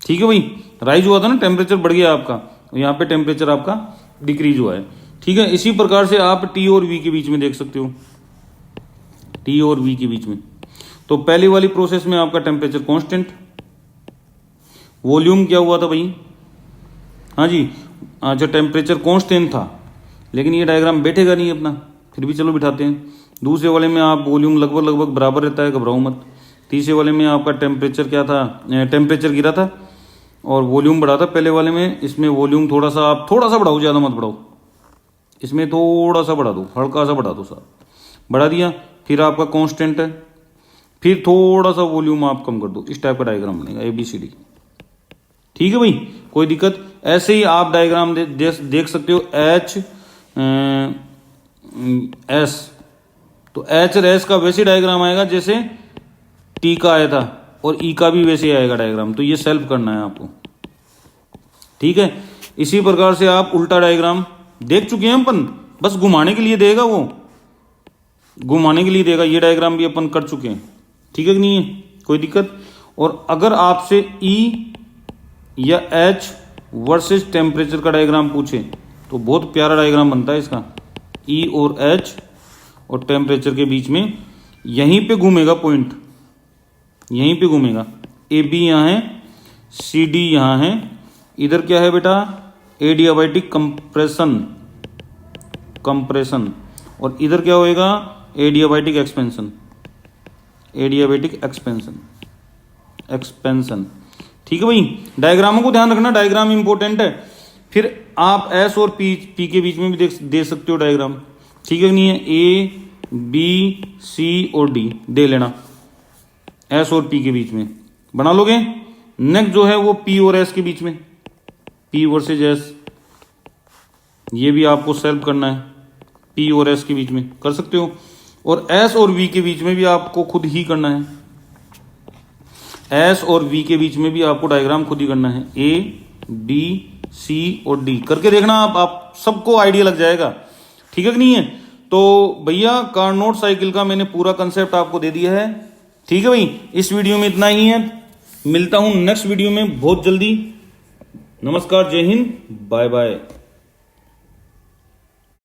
ठीक है भाई। राइज हुआ था ना, टेम्परेचर बढ़ गया आपका, यहाँ पे टेम्परेचर आपका डिक्रीज हुआ है, ठीक है। इसी प्रकार से आप टी और वी के बीच में देख सकते हो, टी और वी के बीच में। तो पहली वाली प्रोसेस में आपका टेम्परेचर कांस्टेंट, वॉल्यूम क्या हुआ था भाई, हाँ जी, अच्छा टेम्परेचर कांस्टेंट था, लेकिन ये डायग्राम बैठेगा नहीं अपना, फिर भी चलो बिठाते हैं। दूसरे वाले में आप वॉल्यूम लगभग बराबर रहता है, घबराओ मत। तीसरे वाले में आपका टेम्परेचर क्या था, टेम्परेचर गिरा था और वॉल्यूम बढ़ा था पहले वाले में। इसमें वॉल्यूम थोड़ा सा, आप थोड़ा सा बढ़ाओ, ज़्यादा मत बढ़ाओ, इसमें थोड़ा सा बढ़ा दो, हल्का सा बढ़ा दो, साहब बढ़ा दिया। फिर आपका कांस्टेंट है, फिर थोड़ा सा वॉल्यूम आप कम कर दो, इस टाइप का डायग्राम बनेगा ABCD, ठीक है भाई। कोई दिक्कत? ऐसे ही आप डायग्राम देख सकते हो H S, तो H और S का वैसे डायग्राम आएगा जैसे T का आया था, और E का भी वैसे आएगा डायग्राम। तो ये सेल्फ करना है आपको, ठीक है। इसी प्रकार से आप उल्टा डायग्राम देख चुके हैं अपन, बस घुमाने के लिए देगा, वो घुमाने के लिए देगा। ये डायग्राम भी अपन कर चुके हैं, ठीक है कि नहीं है? कोई दिक्कत? और अगर आपसे E या H वर्सेस टेम्परेचर का डायग्राम पूछे तो बहुत प्यारा डायग्राम बनता है इसका। E और H और टेम्परेचर के बीच में यहीं पे घूमेगा पॉइंट, यहीं पे घूमेगा। AB यहाँ है, CD यहाँ है, इधर क्या है बेटा, एडियाबैटिक कंप्रेशन, कंप्रेशन, और इधर क्या होएगा, adiabatic expansion, adiabatic expansion, expansion, ठीक है भाई। डायग्रामों को ध्यान रखना, डायग्राम इंपॉर्टेंट है। फिर आप S और P के बीच में भी दे सकते हो डायग्राम, ठीक है नहीं है? A B C और D दे लेना, S और P के बीच में बना लोगे। नेक्स्ट जो है वो P और S के बीच में, P वर्सेज S, ये भी आपको सॉल्व करना है, P और S के बीच में कर सकते हो। और S और V के बीच में भी आपको खुद ही करना है, S और V के बीच में भी आपको डायग्राम खुद ही करना है। A B C और D करके देखना, आप सबको आइडिया लग जाएगा, ठीक है कि नहीं है? तो भैया कार्नोट साइकिल का मैंने पूरा कंसेप्ट आपको दे दिया है, ठीक है भाई। इस वीडियो में इतना ही है, मिलता हूं नेक्स्ट वीडियो में बहुत जल्दी। नमस्कार, जय हिंद, बाय बाय।